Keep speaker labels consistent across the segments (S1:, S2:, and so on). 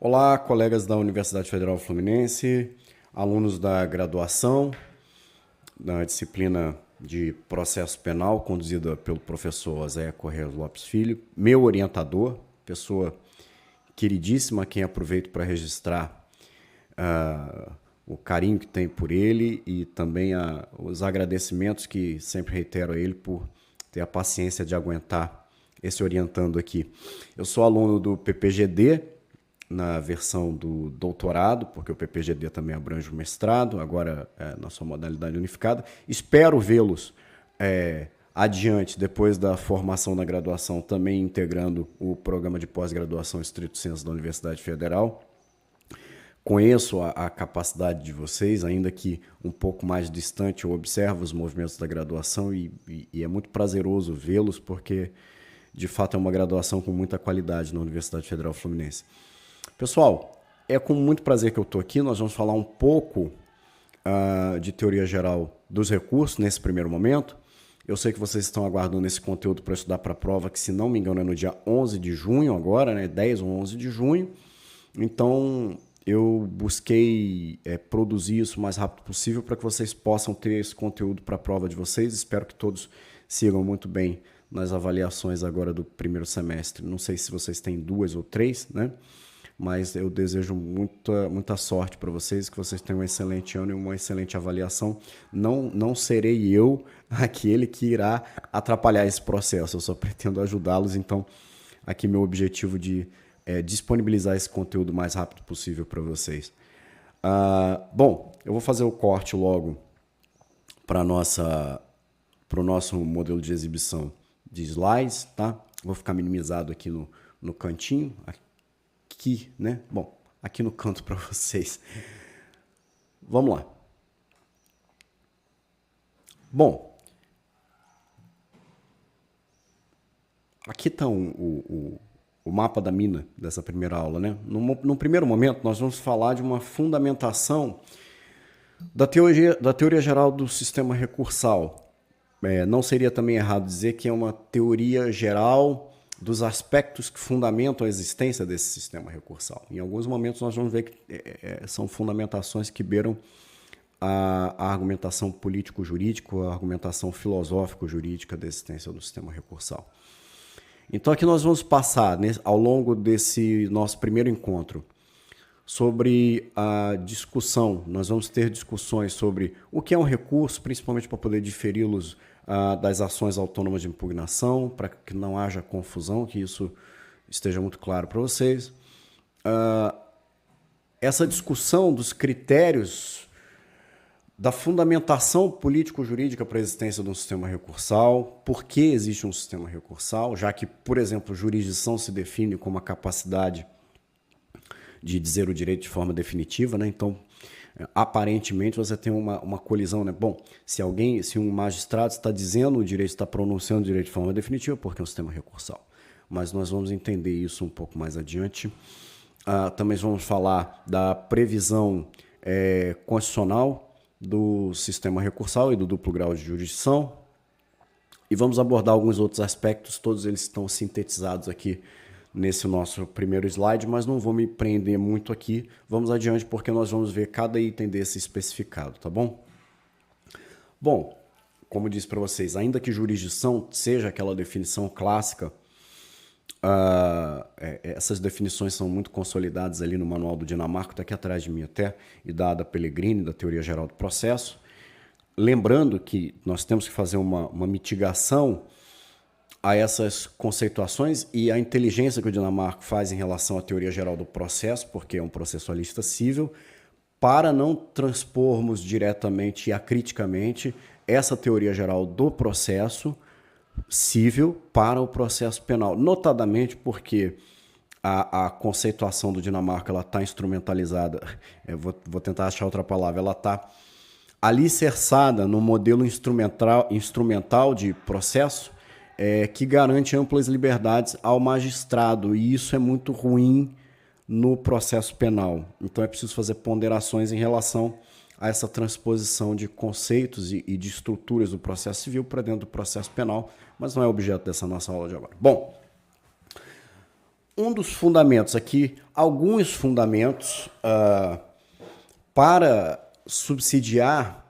S1: Olá, colegas da Universidade Federal Fluminense, alunos da graduação, da disciplina de processo penal, conduzida pelo professor Zé Correia Lopes Filho, meu orientador, pessoa queridíssima, a quem aproveito para registrar o carinho que tenho por ele e também os agradecimentos que sempre reitero a ele por ter a paciência de aguentar esse orientando aqui. Eu sou aluno do PPGD, na versão do doutorado, porque o PPGD também abrange o mestrado, agora na sua modalidade unificada. Espero vê-los adiante, depois da formação da graduação, também integrando o programa de pós-graduação estrito sensu da Universidade Federal. Conheço a capacidade de vocês, ainda que um pouco mais distante, eu observo os movimentos da graduação e é muito prazeroso vê-los, porque de fato é uma graduação com muita qualidade na Universidade Federal Fluminense. Pessoal, é com muito prazer que eu estou aqui. Nós vamos falar um pouco de teoria geral dos recursos nesse primeiro momento. Eu sei que vocês estão aguardando esse conteúdo para estudar para a prova, que se não me engano é no dia 11 de junho agora, né? 10 ou 11 de junho. Então, eu busquei produzir isso o mais rápido possível para que vocês possam ter esse conteúdo para a prova de vocês. Espero que todos sigam muito bem nas avaliações agora do primeiro semestre. Não sei se vocês têm 2 ou 3, né? Mas eu desejo muita sorte para vocês, que vocês tenham um excelente ano e uma excelente avaliação. Não serei eu aquele que irá atrapalhar esse processo, eu só pretendo ajudá-los. Então, aqui meu objetivo de disponibilizar esse conteúdo o mais rápido possível para vocês. Bom, eu vou fazer o corte logo para o nosso modelo de exibição de slides, tá? Vou ficar minimizado aqui no cantinho, aqui, né? Bom, aqui no canto para vocês. Vamos lá. Bom, aqui está o mapa da mina dessa primeira aula, né? No primeiro momento, nós vamos falar de uma fundamentação da teoria geral do sistema recursal. Não seria também errado dizer que é uma teoria geral dos aspectos que fundamentam a existência desse sistema recursal. Em alguns momentos nós vamos ver que são fundamentações que beiram a argumentação político-jurídica, a argumentação filosófico-jurídica da existência do sistema recursal. Então aqui nós vamos passar, ao longo desse nosso primeiro encontro, sobre a discussão. Nós vamos ter discussões sobre o que é um recurso, principalmente para poder diferi-los das ações autônomas de impugnação, para que não haja confusão, que isso esteja muito claro para vocês. Essa discussão dos critérios da fundamentação político-jurídica para a existência de um sistema recursal, por que existe um sistema recursal, já que, por exemplo, jurisdição se define como a capacidade de dizer o direito de forma definitiva, né? Então, aparentemente você tem uma colisão, né? Bom, se um magistrado está dizendo o direito, está pronunciando o direito de forma definitiva, porque é um sistema recursal. Mas nós vamos entender isso um pouco mais adiante. Também vamos falar da previsão constitucional do sistema recursal e do duplo grau de jurisdição. E vamos abordar alguns outros aspectos, todos eles estão sintetizados aqui nesse nosso primeiro slide, mas não vou me prender muito aqui. Vamos adiante porque nós vamos ver cada item desse especificado, tá bom? Bom, como disse para vocês, ainda que jurisdição seja aquela definição clássica, essas definições são muito consolidadas ali no manual do Dinamarca, está aqui atrás de mim até, e da Pellegrini, da Teoria Geral do Processo. Lembrando que nós temos que fazer uma mitigação a essas conceituações e a inteligência que o Dinamarca faz em relação à teoria geral do processo, porque é um processualista civil, para não transpormos diretamente e acriticamente essa teoria geral do processo civil para o processo penal, notadamente porque a conceituação do Dinamarca está instrumentalizada, vou tentar achar outra palavra, ela está alicerçada no modelo instrumental de processo, que garante amplas liberdades ao magistrado, e isso é muito ruim no processo penal. Então é preciso fazer ponderações em relação a essa transposição de conceitos e de estruturas do processo civil para dentro do processo penal, mas não é objeto dessa nossa aula de agora. Bom, um dos fundamentos aqui, alguns fundamentos para subsidiar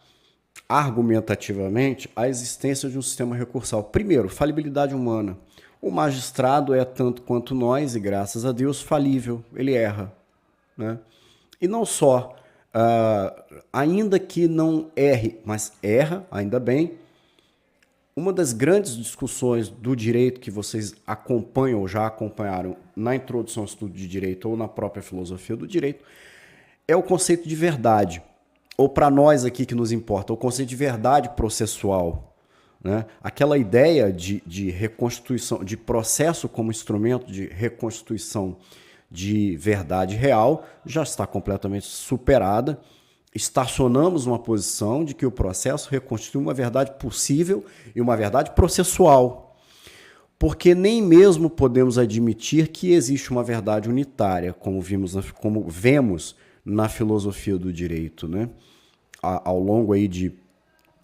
S1: argumentativamente a existência de um sistema recursal. Primeiro, falibilidade humana. O magistrado é tanto quanto nós, e graças a Deus, falível, ele erra, né? E não só, ainda que não erre, mas erra, ainda bem. Uma das grandes discussões do direito que vocês acompanham ou já acompanharam na introdução ao estudo de direito ou na própria filosofia do direito é o conceito de verdade. Ou para nós aqui que nos importa, o conceito de verdade processual. Né? Aquela ideia de reconstituição, de processo como instrumento de reconstituição de verdade real já está completamente superada. Estacionamos uma posição de que o processo reconstitui uma verdade possível e uma verdade processual. Porque nem mesmo podemos admitir que existe uma verdade unitária, como vemos na filosofia do direito, né? Ao longo aí de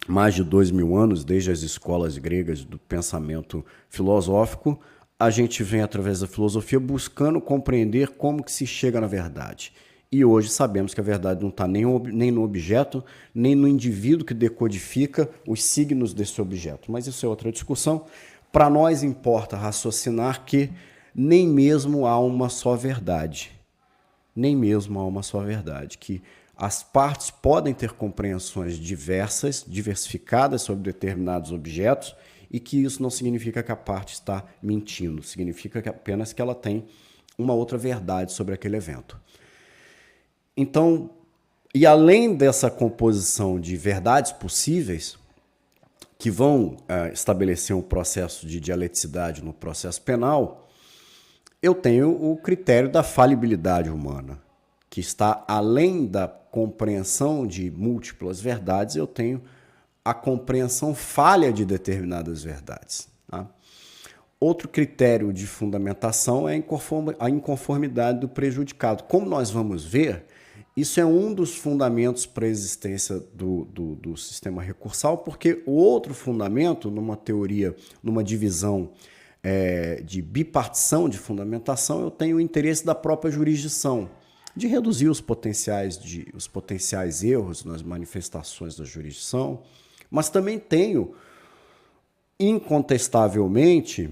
S1: mais de 2000 anos, desde as escolas gregas do pensamento filosófico, a gente vem, através da filosofia, buscando compreender como que se chega na verdade. E hoje sabemos que a verdade não está nem no objeto, nem no indivíduo que decodifica os signos desse objeto. Mas isso é outra discussão. Para nós importa raciocinar que nem mesmo há uma só verdade. Nem mesmo há uma só verdade. Que as partes podem ter compreensões diversas, diversificadas sobre determinados objetos, e que isso não significa que a parte está mentindo. Significa apenas que ela tem uma outra verdade sobre aquele evento. Então, e além dessa composição de verdades possíveis, que vão estabelecer um processo de dialeticidade no processo penal, eu tenho o critério da falibilidade humana, que está além da compreensão de múltiplas verdades, eu tenho a compreensão falha de determinadas verdades. Tá? Outro critério de fundamentação é a inconformidade do prejudicado. Como nós vamos ver, isso é um dos fundamentos para a existência do sistema recursal, porque o outro fundamento, numa teoria, numa divisão de bipartição de fundamentação, eu tenho o interesse da própria jurisdição, de reduzir os potenciais erros nas manifestações da jurisdição, mas também tenho, incontestavelmente,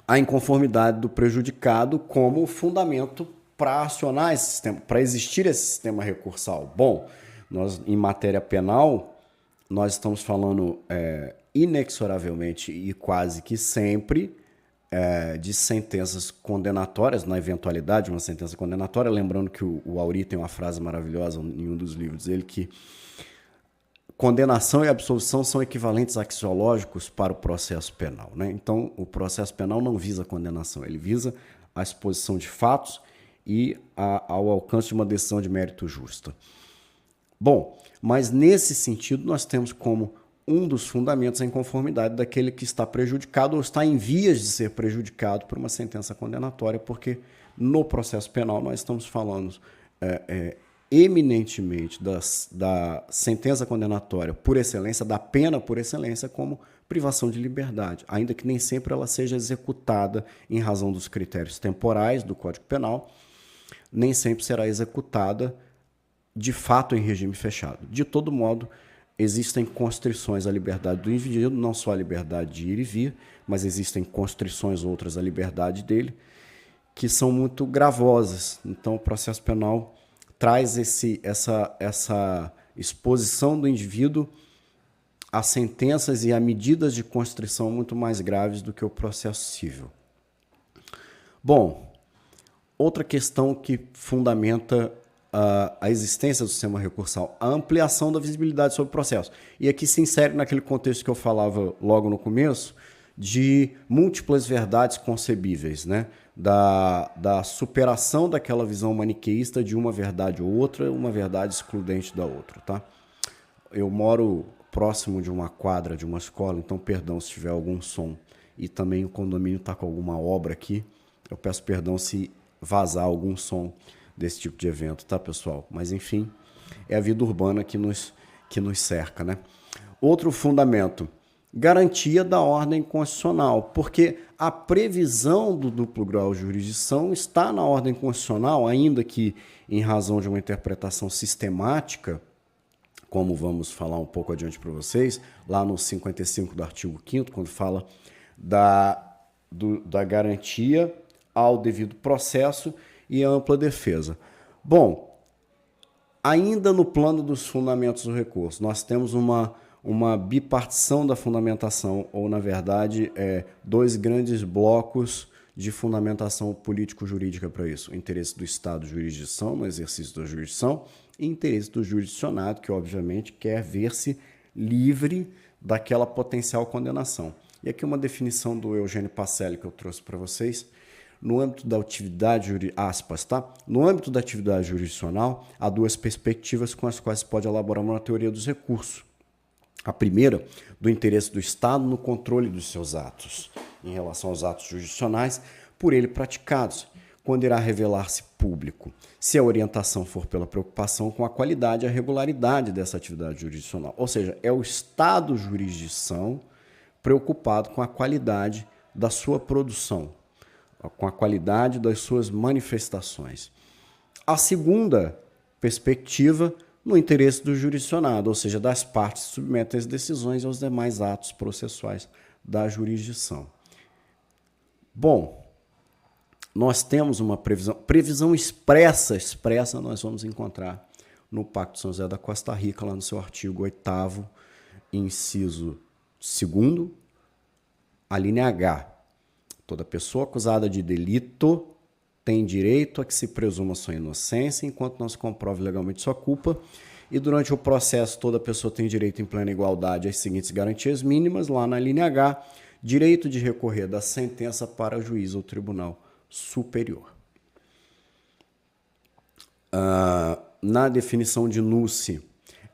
S1: a inconformidade do prejudicado como fundamento para acionar esse sistema, para existir esse sistema recursal. Bom, nós em matéria penal, nós estamos falando inexoravelmente e quase que sempre de sentenças condenatórias, na eventualidade de uma sentença condenatória, lembrando que o Auri tem uma frase maravilhosa em um dos livros dele, que condenação e absolvição são equivalentes axiológicos para o processo penal. Né? Então, o processo penal não visa a condenação, ele visa a exposição de fatos e ao alcance de uma decisão de mérito justa. Bom, mas nesse sentido nós temos como um dos fundamentos a inconformidade daquele que está prejudicado ou está em vias de ser prejudicado por uma sentença condenatória, porque no processo penal nós estamos falando eminentemente da sentença condenatória por excelência, da pena por excelência, como privação de liberdade, ainda que nem sempre ela seja executada em razão dos critérios temporais do Código Penal, nem sempre será executada de fato em regime fechado. De todo modo, existem constrições à liberdade do indivíduo, não só a liberdade de ir e vir, mas existem constrições outras à liberdade dele, que são muito gravosas. Então, o processo penal traz essa exposição do indivíduo a sentenças e a medidas de constrição muito mais graves do que o processo civil. Bom, outra questão que fundamenta a existência do sistema recursal, a ampliação da visibilidade sobre o processo. E aqui se insere naquele contexto que eu falava logo no começo, de múltiplas verdades concebíveis, né? Da superação daquela visão maniqueísta de uma verdade ou outra, uma verdade excludente da outra. Tá? Eu moro próximo de uma quadra de uma escola, então perdão se tiver algum som. E também o condomínio está com alguma obra aqui, eu peço perdão se vazar algum som desse tipo de evento, tá, pessoal? Mas, enfim, é a vida urbana que nos cerca, né? Outro fundamento garantia da ordem constitucional, porque a previsão do duplo grau de jurisdição está na ordem constitucional, ainda que em razão de uma interpretação sistemática, como vamos falar um pouco adiante para vocês, lá no 55 do artigo 5º, quando fala da garantia ao devido processo e ampla defesa. Bom, ainda no plano dos fundamentos do recurso, nós temos uma bipartição da fundamentação, ou, na verdade, dois grandes blocos de fundamentação político-jurídica para isso. O interesse do Estado de jurisdição, no exercício da jurisdição, e interesse do jurisdicionado, que, obviamente, quer ver-se livre daquela potencial condenação. E aqui uma definição do Eugênio Pacelli que eu trouxe para vocês. No âmbito da atividade, aspas, tá? No âmbito da atividade jurisdicional, há duas perspectivas com as quais se pode elaborar uma teoria dos recursos. A primeira, do interesse do Estado no controle dos seus atos, em relação aos atos jurisdicionais, por ele praticados, quando irá revelar-se público, se a orientação for pela preocupação com a qualidade e a regularidade dessa atividade jurisdicional. Ou seja, é o Estado jurisdição preocupado com a qualidade da sua produção, com a qualidade das suas manifestações. A segunda perspectiva, no interesse do jurisdicionado, ou seja, das partes que submetem as decisões aos demais atos processuais da jurisdição. Bom, nós temos uma previsão expressa nós vamos encontrar no Pacto São José da Costa Rica, lá no seu artigo 8º, inciso 2º, a linha H. Toda pessoa acusada de delito tem direito a que se presuma sua inocência enquanto não se comprove legalmente sua culpa, e durante o processo toda pessoa tem direito em plena igualdade às seguintes garantias mínimas, lá na linha H, direito de recorrer da sentença para juiz ou tribunal superior. Na definição de nuce,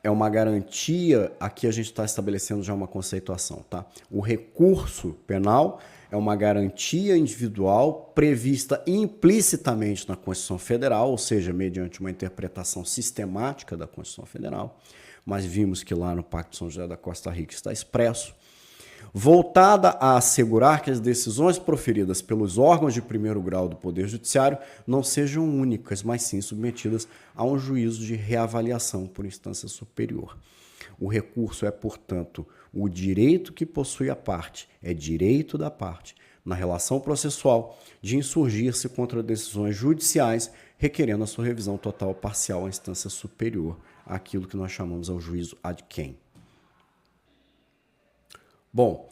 S1: é uma garantia, aqui a gente está estabelecendo já uma conceituação, tá? O recurso penal é uma garantia individual prevista implicitamente na Constituição Federal, ou seja, mediante uma interpretação sistemática da Constituição Federal, mas vimos que lá no Pacto São José da Costa Rica está expresso, voltada a assegurar que as decisões proferidas pelos órgãos de primeiro grau do Poder Judiciário não sejam únicas, mas sim submetidas a um juízo de reavaliação por instância superior. O recurso é, portanto, o direito que possui a parte, é direito da parte, na relação processual, de insurgir-se contra decisões judiciais requerendo a sua revisão total ou parcial à instância superior, àquilo que nós chamamos ao juízo ad quem. Bom,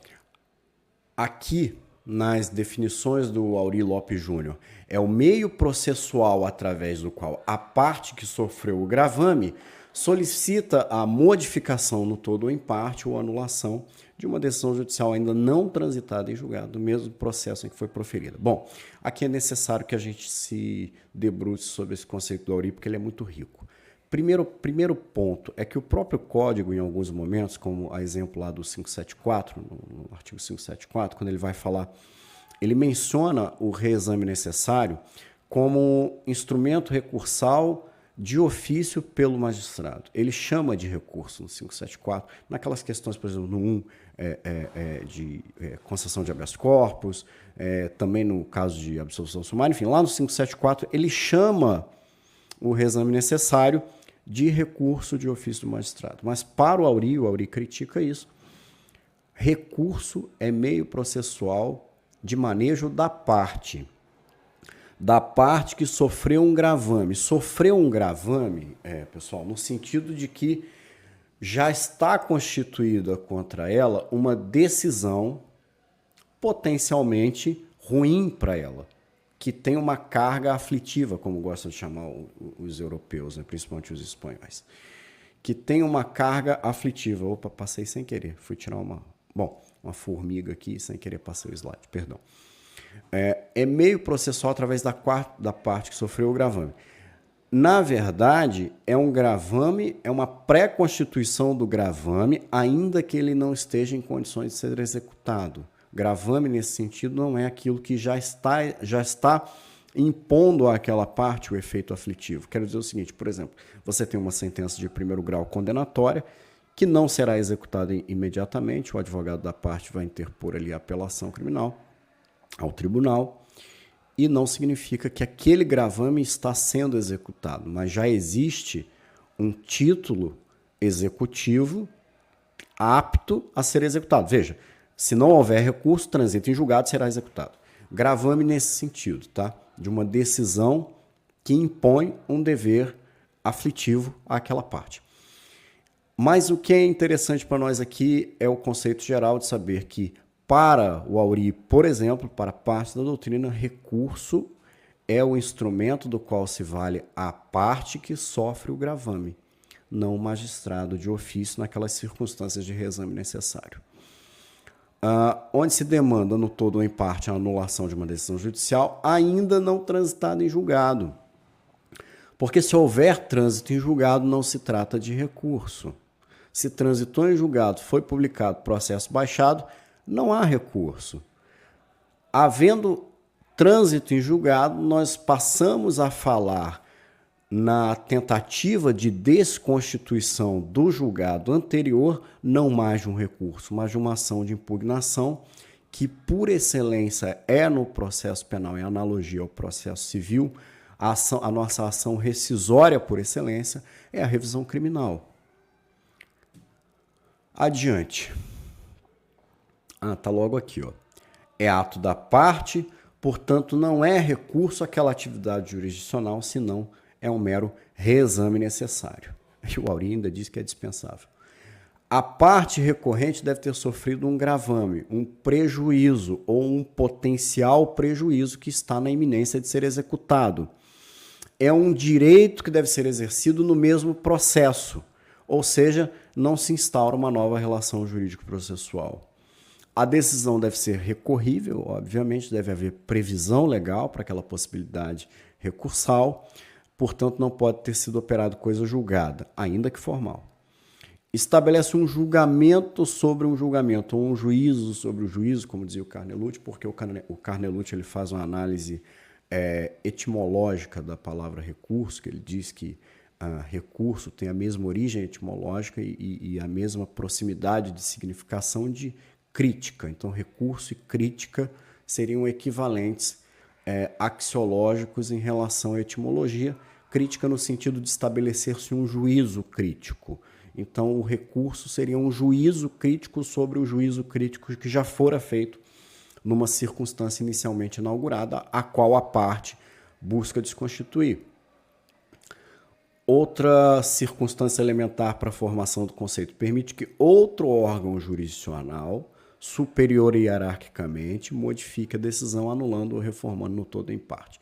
S1: aqui nas definições do Aury Lopes Júnior, é o meio processual através do qual a parte que sofreu o gravame solicita a modificação no todo ou em parte ou anulação de uma decisão judicial ainda não transitada em julgado, do mesmo processo em que foi proferida. Bom, aqui é necessário que a gente se debruce sobre esse conceito do Aury, porque ele é muito rico. Primeiro ponto é que o próprio código, em alguns momentos, como a exemplo lá do 574, no artigo 574, quando ele vai falar, ele menciona o reexame necessário como instrumento recursal de ofício pelo magistrado. Ele chama de recurso no 574, naquelas questões, por exemplo, no 1, de concessão de habeas corpus, também no caso de absolução sumária, enfim, lá no 574, ele chama o reexame necessário de recurso de ofício do magistrado. Mas para o Aury critica isso, recurso é meio processual de manejo da parte que sofreu um gravame. Sofreu um gravame, pessoal, no sentido de que já está constituída contra ela uma decisão potencialmente ruim para ela, que tem uma carga aflitiva, como gostam de chamar os europeus, né, principalmente os espanhóis, que tem uma carga aflitiva. Opa, passei sem querer, fui tirar uma formiga aqui, sem querer passei o slide, perdão. É meio processual através da parte que sofreu o gravame. Na verdade, é um gravame, é uma pré-constituição do gravame, ainda que ele não esteja em condições de ser executado. Gravame, nesse sentido, não é aquilo que já está impondo àquela parte o efeito aflitivo. Quero dizer o seguinte, por exemplo, você tem uma sentença de primeiro grau condenatória que não será executado imediatamente. O advogado da parte vai interpor ali a apelação criminal ao tribunal, e não significa que aquele gravame está sendo executado, mas já existe um título executivo apto a ser executado. Veja, se não houver recurso, transita em julgado, será executado. Gravame nesse sentido, tá? De uma decisão que impõe um dever aflitivo àquela parte. Mas o que é interessante para nós aqui é o conceito geral de saber que, para o Auri, por exemplo, para parte da doutrina, recurso é o instrumento do qual se vale a parte que sofre o gravame, não o magistrado de ofício naquelas circunstâncias de reexame necessário. Onde se demanda no todo ou em parte a anulação de uma decisão judicial, ainda não transitada em julgado. Porque se houver trânsito em julgado, não se trata de recurso. Se transitou em julgado, foi publicado processo baixado, não há recurso. Havendo trânsito em julgado, nós passamos a falar na tentativa de desconstituição do julgado anterior, não mais de um recurso, mas de uma ação de impugnação, que por excelência é no processo penal, em analogia ao processo civil, a nossa ação rescisória por excelência é a revisão criminal. Adiante. Tá logo aqui, ó. É ato da parte, portanto não é recurso àquela atividade jurisdicional, senão é um mero reexame necessário. E o Auri ainda diz que é dispensável. A parte recorrente deve ter sofrido um gravame, um prejuízo ou um potencial prejuízo que está na iminência de ser executado. É um direito que deve ser exercido no mesmo processo, ou seja, não se instaura uma nova relação jurídico-processual. A decisão deve ser recorrível, obviamente, deve haver previsão legal para aquela possibilidade recursal, portanto, não pode ter sido operado coisa julgada, ainda que formal. Estabelece um julgamento sobre um julgamento, ou um juízo sobre o juízo, como dizia o Carnelucci, porque o Carnelucci ele faz uma análise etimológica da palavra recurso, que ele diz que recurso tem a mesma origem etimológica e a mesma proximidade de significação de crítica. Então, recurso e crítica seriam equivalentes axiológicos em relação à etimologia. Crítica no sentido de estabelecer-se um juízo crítico. Então, o recurso seria um juízo crítico sobre o juízo crítico que já fora feito numa circunstância inicialmente inaugurada, a qual a parte busca desconstituir. Outra circunstância elementar para a formação do conceito permite que outro órgão jurisdicional, superior hierarquicamente, modifique a decisão, anulando ou reformando no todo ou em parte.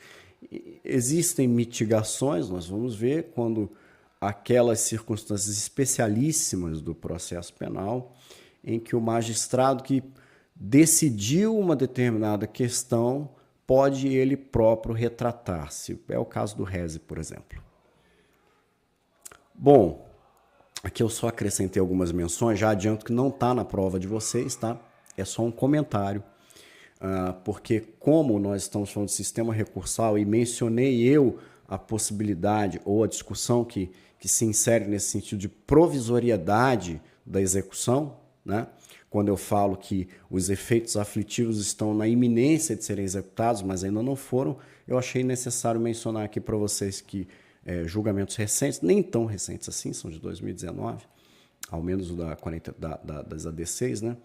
S1: Existem mitigações, nós vamos ver, quando aquelas circunstâncias especialíssimas do processo penal, em que o magistrado que decidiu uma determinada questão pode ele próprio retratar-se. É o caso do Reze, por exemplo. Bom, aqui eu só acrescentei algumas menções, já adianto que não está na prova de vocês, tá? É só um comentário, porque como nós estamos falando de sistema recursal e mencionei eu a possibilidade ou a discussão que se insere nesse sentido de provisoriedade da execução, né? Quando eu falo que os efeitos aflitivos estão na iminência de serem executados, mas ainda não foram, eu achei necessário mencionar aqui para vocês que julgamentos recentes, nem tão recentes assim, são de 2019, ao menos das AD6, né?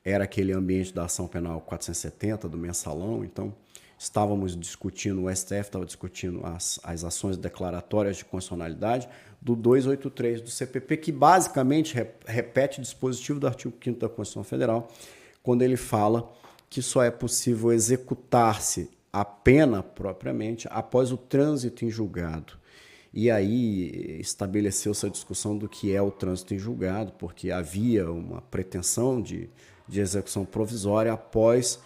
S1: Era aquele ambiente da ação penal 470, do mensalão, então estávamos discutindo, o STF estava discutindo as ações declaratórias de constitucionalidade do 283 do CPP, que basicamente repete o dispositivo do artigo 5º da Constituição Federal, quando ele fala que só é possível executar-se a pena propriamente após o trânsito em julgado. E aí estabeleceu-se a discussão do que é o trânsito em julgado, porque havia uma pretensão de execução provisória após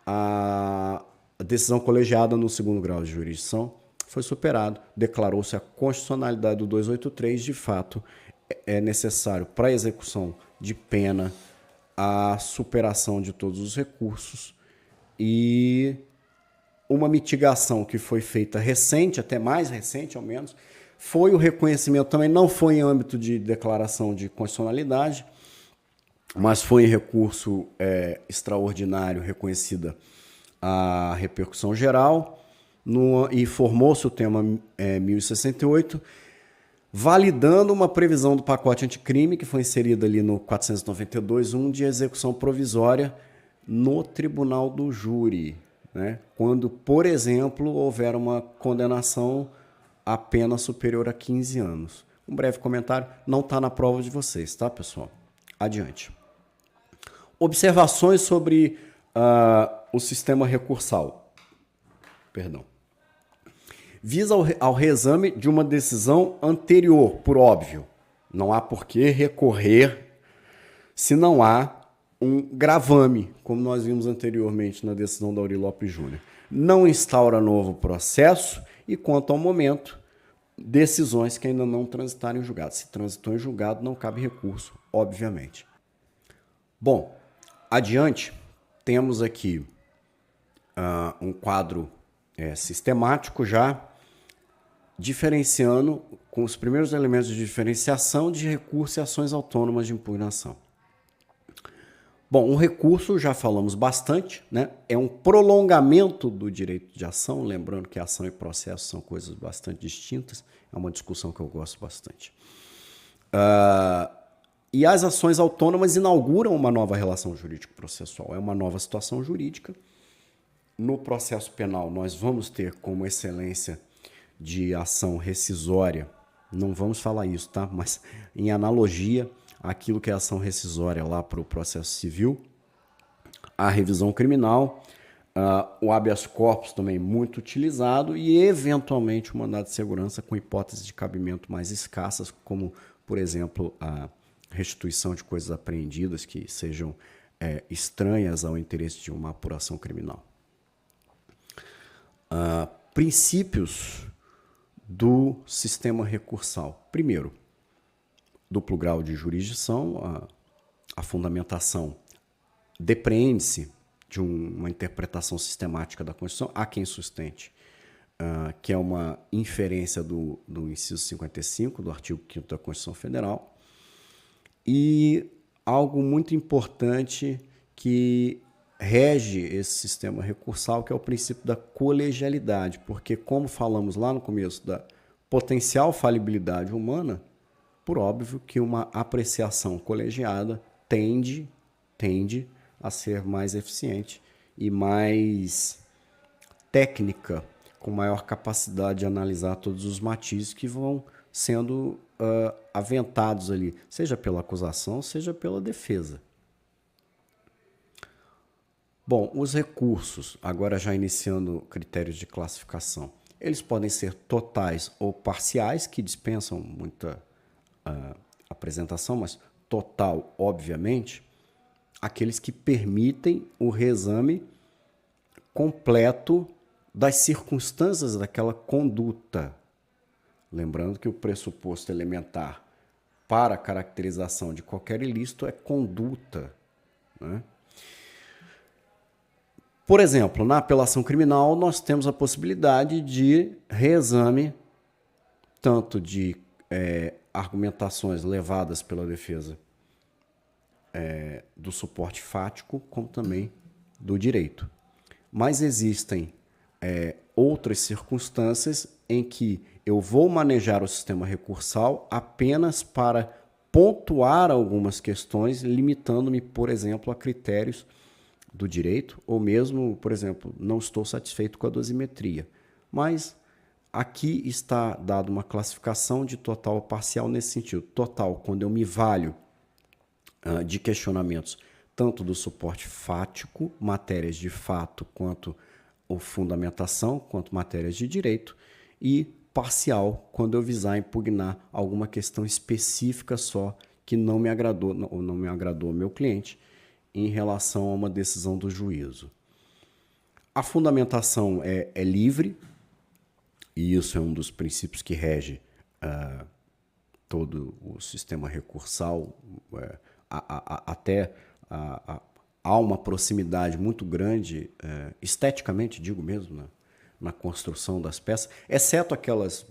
S1: a decisão colegiada no 2º grau de jurisdição. Foi superado, declarou-se a constitucionalidade do 283, de fato é necessário para a execução de pena a superação de todos os recursos e uma mitigação que foi feita recente, até mais recente ao menos, Foi o reconhecimento também, não foi em âmbito de declaração de constitucionalidade, mas foi em recurso extraordinário reconhecida a repercussão geral, e formou-se o tema 1068, validando uma previsão do pacote anticrime que foi inserida ali no 492.1 de execução provisória no tribunal do júri, né? Quando, por exemplo, houver uma condenação a pena superior a 15 anos. Um breve comentário, não está na prova de vocês, tá, pessoal? Adiante. Observações sobre o sistema recursal. Perdão. Visa ao reexame de uma decisão anterior, por óbvio. Não há por que recorrer se não há um gravame, como nós vimos anteriormente na decisão da Auri Lopes Júnior. Não instaura novo processo e, quanto ao momento, decisões que ainda não transitaram em julgado. Se transitou em julgado, não cabe recurso, obviamente. Bom, adiante, temos aqui um quadro sistemático já, diferenciando com os primeiros elementos de diferenciação de recurso e ações autônomas de impugnação. Bom, um recurso, já falamos bastante, né? É um prolongamento do direito de ação, lembrando que ação e processo são coisas bastante distintas, é uma discussão que eu gosto bastante. E as ações autônomas inauguram uma nova relação jurídico-processual, é uma nova situação jurídica. No processo penal, nós vamos ter como excelência de ação rescisória, não vamos falar isso, tá? Mas em analogia àquilo que é ação rescisória lá para o processo civil, a revisão criminal, o habeas corpus também muito utilizado e, eventualmente, o mandado de segurança com hipóteses de cabimento mais escassas, como, por exemplo, a restituição de coisas apreendidas que sejam estranhas ao interesse de uma apuração criminal. Princípios do sistema recursal. Primeiro, duplo grau de jurisdição, a fundamentação depreende-se de uma interpretação sistemática da Constituição, há quem sustente, que é uma inferência do inciso 55 do artigo 5º da Constituição Federal, e algo muito importante que rege esse sistema recursal, que é o princípio da colegialidade, porque, como falamos lá no começo da potencial falibilidade humana, por óbvio que uma apreciação colegiada tende a ser mais eficiente e mais técnica, com maior capacidade de analisar todos os matizes que vão sendo aventados ali, seja pela acusação, seja pela defesa. Bom, os recursos, agora já iniciando critérios de classificação, eles podem ser totais ou parciais, que dispensam muita apresentação, mas total, obviamente, aqueles que permitem o reexame completo das circunstâncias daquela conduta. Lembrando que o pressuposto elementar para a caracterização de qualquer ilícito é conduta, né? Por exemplo, na apelação criminal, nós temos a possibilidade de reexame tanto de argumentações levadas pela defesa do suporte fático, como também do direito. Mas existem outras circunstâncias em que eu vou manejar o sistema recursal apenas para pontuar algumas questões, limitando-me, por exemplo, a critérios do direito, ou mesmo, por exemplo, não estou satisfeito com a dosimetria. Mas aqui está dada uma classificação de total ou parcial nesse sentido. Total, quando eu me valho de questionamentos tanto do suporte fático, matérias de fato, quanto ou fundamentação, quanto matérias de direito, e parcial, quando eu visar impugnar alguma questão específica só que não me agradou ou não me agradou ao meu cliente em relação a uma decisão do juízo. A fundamentação é livre, e isso é um dos princípios que rege todo o sistema recursal. Há uma proximidade muito grande, esteticamente, digo mesmo, na construção das peças, exceto aquelas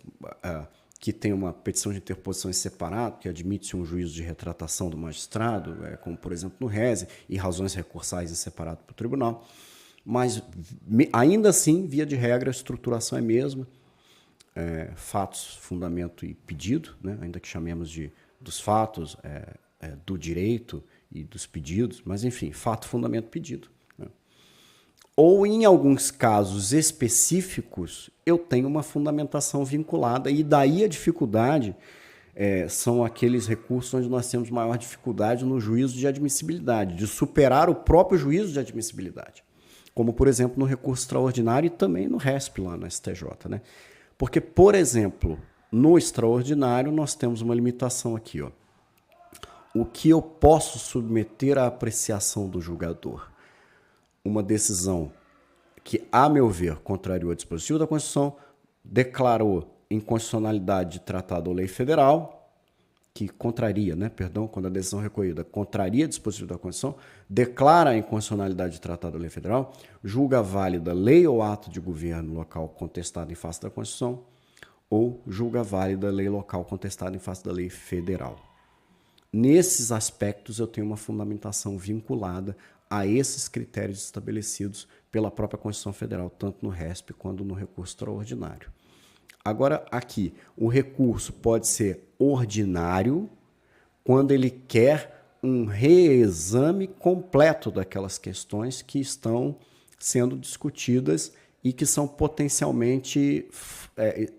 S1: que tem uma petição de interposição em separado, que admite-se um juízo de retratação do magistrado, como por exemplo no RESE, e razões recursais em separado para o tribunal. Mas ainda assim, via de regra, a estruturação é a mesma. Fatos, fundamento e pedido, né? Ainda que chamemos dos fatos, do direito e dos pedidos, mas enfim, fato, fundamento, pedido. Né? Ou em alguns casos específicos, eu tenho uma fundamentação vinculada, e daí a dificuldade são aqueles recursos onde nós temos maior dificuldade no juízo de admissibilidade, de superar o próprio juízo de admissibilidade. Como, por exemplo, no recurso extraordinário e também no RESP lá no STJ, né? Porque, por exemplo, no extraordinário nós temos uma limitação aqui, ó. O que eu posso submeter à apreciação do julgador? Uma decisão que, a meu ver, contrariou o dispositivo da Constituição, declarou inconstitucionalidade de tratado ou lei federal, que contraria, quando a decisão recorrida contraria o dispositivo da Constituição, declara a inconstitucionalidade de tratado ou lei federal, julga válida lei ou ato de governo local contestado em face da Constituição, ou julga válida lei local contestada em face da lei federal. Nesses aspectos, eu tenho uma fundamentação vinculada a esses critérios estabelecidos pela própria Constituição Federal, tanto no RESP quanto no recurso extraordinário. Agora, aqui, o recurso pode ser ordinário quando ele quer um reexame completo daquelas questões que estão sendo discutidas e que são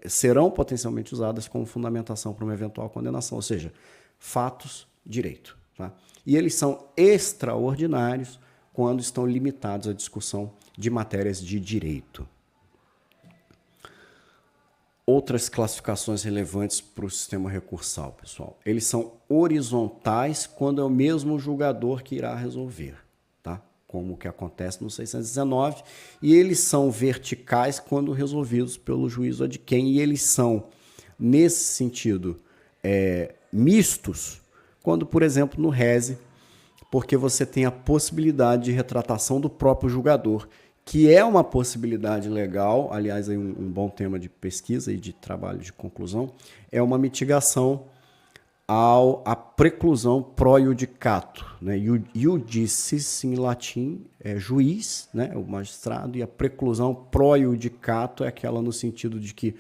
S1: serão potencialmente usadas como fundamentação para uma eventual condenação, ou seja, fatos, direito. Tá? E eles são extraordinários quando estão limitados à discussão de matérias de direito. Outras classificações relevantes para o sistema recursal, pessoal. Eles são horizontais quando é o mesmo julgador que irá resolver, tá? Como o que acontece no 619, e eles são verticais quando resolvidos pelo juízo ad quem, e eles são, nesse sentido, mistos, quando, por exemplo, no RESE, porque você tem a possibilidade de retratação do próprio julgador, que é uma possibilidade legal, aliás, é um bom tema de pesquisa e de trabalho de conclusão, é uma mitigação à preclusão pro iudicato. Né? Iudicis, em latim, é juiz, né? O magistrado, e a preclusão pro iudicato é aquela no sentido de que,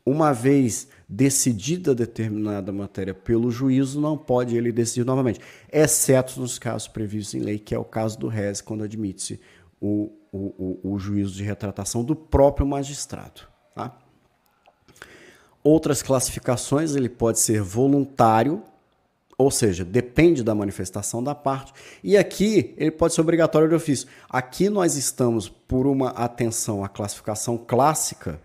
S1: uma vez decidida determinada matéria pelo juízo, não pode ele decidir novamente, exceto nos casos previstos em lei, que é o caso do RESE, quando admite-se o juízo de retratação do próprio magistrado. Tá? Outras classificações, ele pode ser voluntário, ou seja, depende da manifestação da parte, e aqui ele pode ser obrigatório de ofício. Aqui nós estamos, por uma atenção à classificação clássica,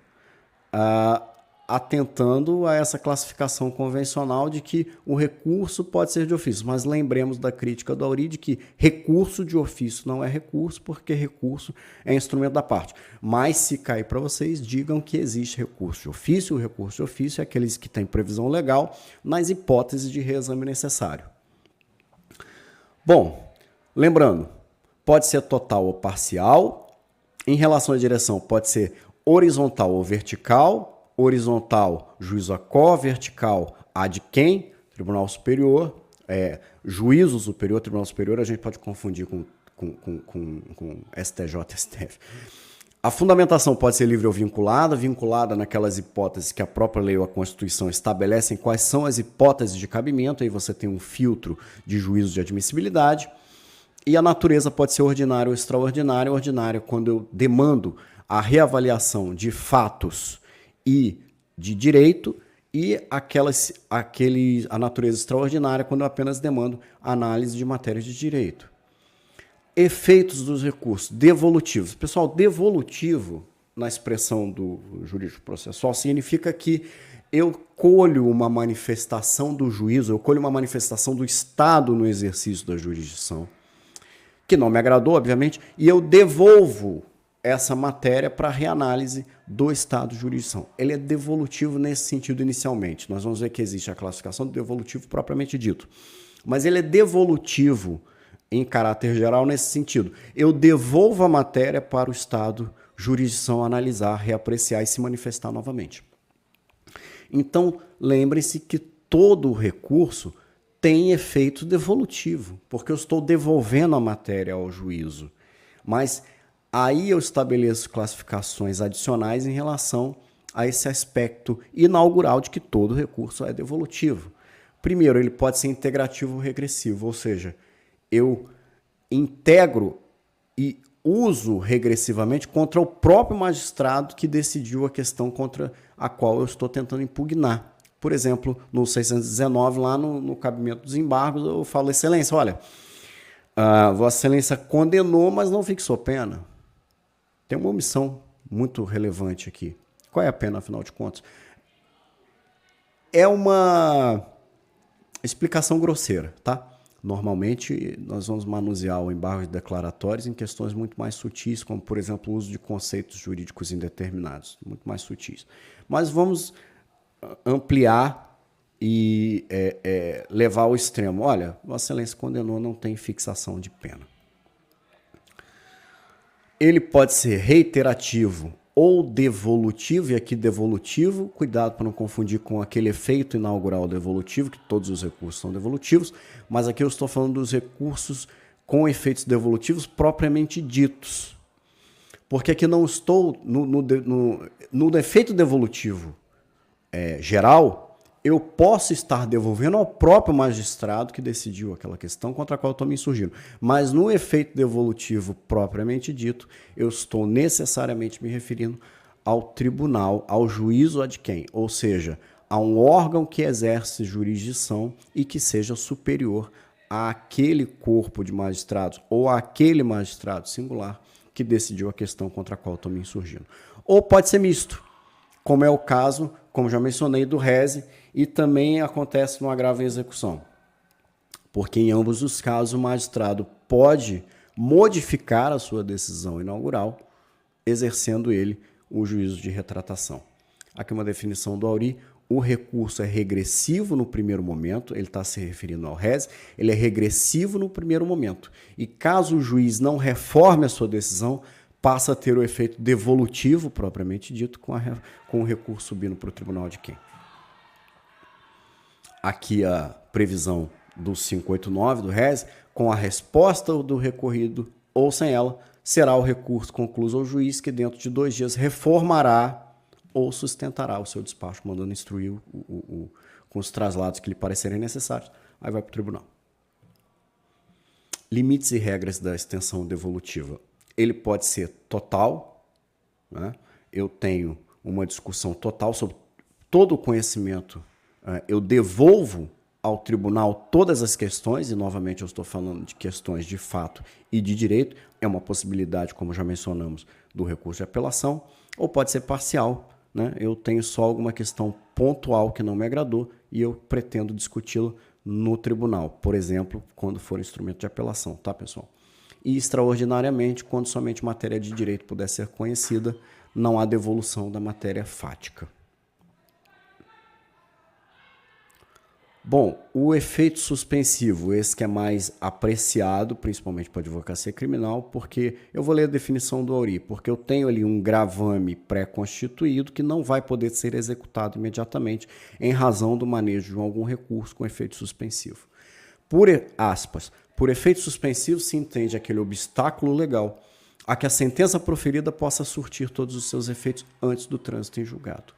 S1: atentando a essa classificação convencional de que o recurso pode ser de ofício. Mas lembremos da crítica do Auri de que recurso de ofício não é recurso, porque recurso é instrumento da parte. Mas se cair para vocês, digam que existe recurso de ofício. O recurso de ofício é aqueles que têm previsão legal nas hipóteses de reexame necessário. Bom, lembrando, pode ser total ou parcial. Em relação à direção, pode ser horizontal ou vertical. Horizontal, juízo a quo, vertical, ad quem, Tribunal Superior, juízo superior, Tribunal Superior, a gente pode confundir com STJ, STF. A fundamentação pode ser livre ou vinculada naquelas hipóteses que a própria lei ou a Constituição estabelecem quais são as hipóteses de cabimento, aí você tem um filtro de juízo de admissibilidade, e a natureza pode ser ordinária ou extraordinária. Ordinária quando eu demando a reavaliação de fatos e de direito, e a natureza extraordinária quando eu apenas demando análise de matérias de direito. Efeitos dos recursos devolutivos. Pessoal, devolutivo, na expressão do jurídico processual, significa que eu colho uma manifestação do juízo, eu colho uma manifestação do Estado no exercício da jurisdição, que não me agradou, obviamente, e eu devolvo essa matéria para reanálise do estado de jurisdição. Ele é devolutivo nesse sentido inicialmente. Nós vamos ver que existe a classificação do devolutivo propriamente dito. Mas ele é devolutivo em caráter geral nesse sentido. Eu devolvo a matéria para o estado de jurisdição analisar, reapreciar e se manifestar novamente. Então, lembre-se que todo recurso tem efeito devolutivo, porque eu estou devolvendo a matéria ao juízo. Mas aí eu estabeleço classificações adicionais em relação a esse aspecto inaugural de que todo recurso é devolutivo. Primeiro, ele pode ser integrativo ou regressivo, ou seja, eu integro e uso regressivamente contra o próprio magistrado que decidiu a questão contra a qual eu estou tentando impugnar. Por exemplo, no 619, lá no cabimento dos embargos, eu falo, excelência, olha, Vossa Excelência condenou, mas não fixou pena. Tem uma omissão muito relevante aqui. Qual é a pena, afinal de contas? É uma explicação grosseira, tá? Normalmente, nós vamos manusear o embargo de declaratórios em questões muito mais sutis, como, por exemplo, o uso de conceitos jurídicos indeterminados, muito mais sutis. Mas vamos ampliar e levar ao extremo. Olha, Vossa Excelência condenou, não tem fixação de pena. Ele pode ser reiterativo ou devolutivo, e aqui devolutivo, cuidado para não confundir com aquele efeito inaugural devolutivo, que todos os recursos são devolutivos, mas aqui eu estou falando dos recursos com efeitos devolutivos propriamente ditos. Porque aqui não estou no efeito devolutivo geral, eu posso estar devolvendo ao próprio magistrado que decidiu aquela questão contra a qual eu estou me insurgindo. Mas no efeito devolutivo propriamente dito, eu estou necessariamente me referindo ao tribunal, ao juízo ad quem? Ou seja, a um órgão que exerce jurisdição e que seja superior àquele corpo de magistrados ou àquele magistrado singular que decidiu a questão contra a qual eu estou me insurgindo. Ou pode ser misto, como é o caso, como já mencionei, do rese, e também acontece no agravo em execução. Porque em ambos os casos o magistrado pode modificar a sua decisão inaugural, exercendo ele o juízo de retratação. Aqui uma definição do Auri: o recurso é regressivo no primeiro momento, ele está se referindo ao rese, ele é regressivo no primeiro momento. E caso o juiz não reforme a sua decisão, passa a ter o efeito devolutivo, propriamente dito, com o recurso subindo para o tribunal de quem? Aqui a previsão do 589 do rese, com a resposta do recorrido ou sem ela, será o recurso concluído ao juiz, que dentro de 2 dias reformará ou sustentará o seu despacho, mandando instruir com os traslados que lhe parecerem necessários, aí vai para o tribunal. Limites e regras da extensão devolutiva. Ele pode ser total, né? Eu tenho uma discussão total sobre todo o conhecimento, eu devolvo ao tribunal todas as questões, e novamente eu estou falando de questões de fato e de direito, é uma possibilidade, como já mencionamos, do recurso de apelação, ou pode ser parcial, né? Eu tenho só alguma questão pontual que não me agradou e eu pretendo discuti-la no tribunal, por exemplo, quando for instrumento de apelação, tá, pessoal? E extraordinariamente, quando somente matéria de direito puder ser conhecida, não há devolução da matéria fática. Bom, o efeito suspensivo, esse que é mais apreciado, principalmente para a advocacia criminal, porque eu vou ler a definição do Auri, porque eu tenho ali um gravame pré-constituído que não vai poder ser executado imediatamente em razão do manejo de algum recurso com efeito suspensivo. Por efeito suspensivo se entende aquele obstáculo legal a que a sentença proferida possa surtir todos os seus efeitos antes do trânsito em julgado.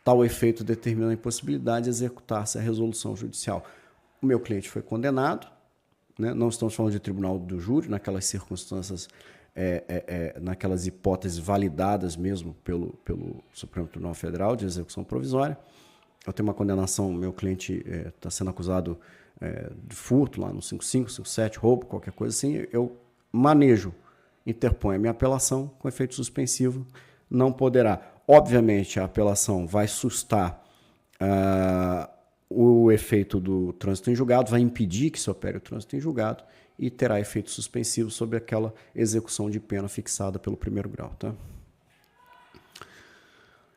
S1: Tal efeito determina a impossibilidade de executar-se a resolução judicial. O meu cliente foi condenado, né? Não estamos falando de tribunal do júri, naquelas circunstâncias, naquelas hipóteses validadas mesmo pelo Supremo Tribunal Federal de execução provisória. Eu tenho uma condenação, meu cliente está sendo acusado de furto lá no 55, 57, roubo, qualquer coisa assim, eu manejo, interponho a minha apelação com efeito suspensivo, não poderá. Obviamente, a apelação vai sustar o efeito do trânsito em julgado, vai impedir que se opere o trânsito em julgado e terá efeito suspensivo sobre aquela execução de pena fixada pelo primeiro grau. Tá?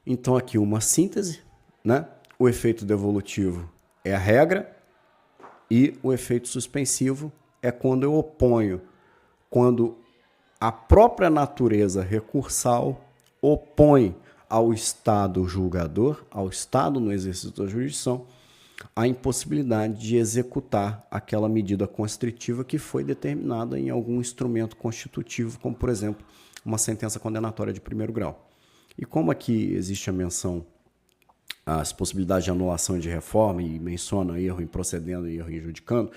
S1: Então, aqui uma síntese, né? O efeito devolutivo é a regra e o efeito suspensivo é quando eu oponho, quando a própria natureza recursal opõe ao Estado julgador, ao Estado no exercício da jurisdição, a impossibilidade de executar aquela medida constritiva que foi determinada em algum instrumento constitutivo, como, por exemplo, uma sentença condenatória de primeiro grau. E como aqui existe a menção às possibilidades de anulação de reforma e menciona erro em procedendo e erro em judicando,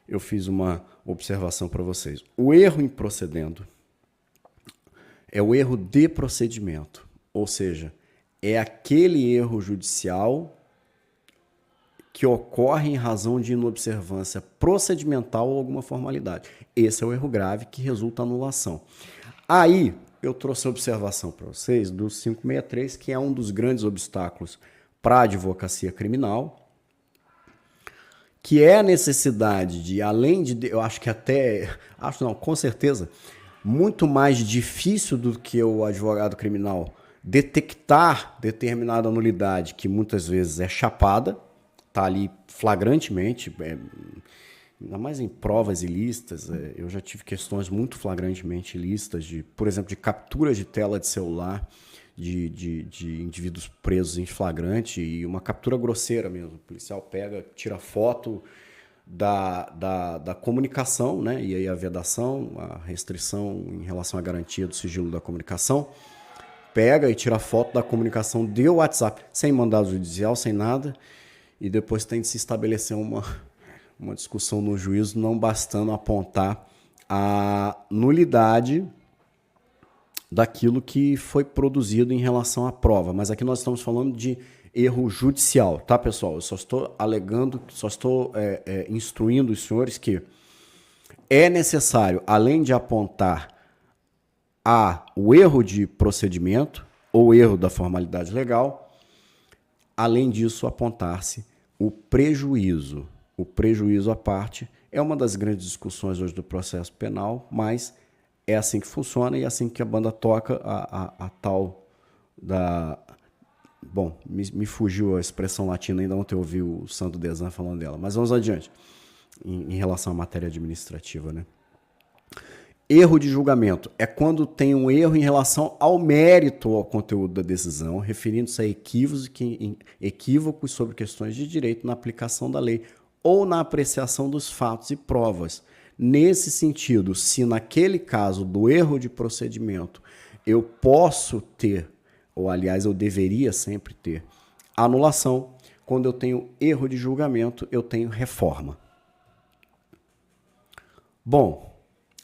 S1: eu fiz uma observação para vocês. O erro em procedendo é o erro de procedimento, ou seja, é aquele erro judicial que ocorre em razão de inobservância procedimental ou alguma formalidade. Esse é o erro grave que resulta em anulação. Aí, eu trouxe a observação para vocês do 563, que é um dos grandes obstáculos para a advocacia criminal, que é a necessidade de, além de, eu acho que até, acho não, com certeza, muito mais difícil do que o advogado criminal detectar determinada nulidade, que muitas vezes é chapada, está ali flagrantemente, ainda mais em provas ilícitas. Eu já tive questões muito flagrantemente ilícitas, de, por exemplo, de captura de tela de celular de indivíduos presos em flagrante, e uma captura grosseira mesmo. O policial pega, tira foto da comunicação, né? E aí a vedação, a restrição em relação à garantia do sigilo da comunicação, pega e tira foto da comunicação de WhatsApp, sem mandado judicial, sem nada, e depois tem de se estabelecer uma discussão no juízo, não bastando apontar a nulidade daquilo que foi produzido em relação à prova. Mas aqui nós estamos falando de erro judicial, tá, pessoal? Eu só estou alegando, só estou instruindo os senhores que é necessário, além de apontar o erro de procedimento ou erro da formalidade legal, além disso, apontar-se o prejuízo. O prejuízo à parte é uma das grandes discussões hoje do processo penal, mas é assim que funciona e é assim que a banda toca a tal da... Bom, me fugiu a expressão latina, ainda ontem eu ouvi o Santo Desan falando dela, mas vamos adiante, em relação à matéria administrativa, né? Erro de julgamento é quando tem um erro em relação ao mérito ou ao conteúdo da decisão, referindo-se a equívocos sobre questões de direito na aplicação da lei ou na apreciação dos fatos e provas. Nesse sentido, se naquele caso do erro de procedimento eu posso ter, ou aliás eu deveria sempre ter, anulação, quando eu tenho erro de julgamento eu tenho reforma. Bom,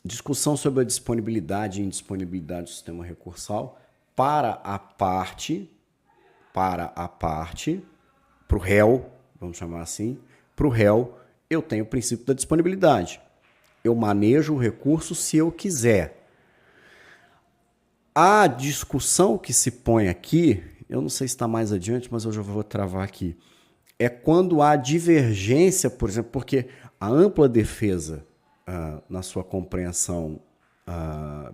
S1: discussão sobre a disponibilidade e indisponibilidade do sistema recursal para a parte, para o réu, vamos chamar assim, para o réu, eu tenho o princípio da disponibilidade. Eu manejo o recurso se eu quiser. A discussão que se põe aqui, eu não sei se está mais adiante, mas eu já vou travar aqui, é quando há divergência, por exemplo, porque a ampla defesa, na sua compreensão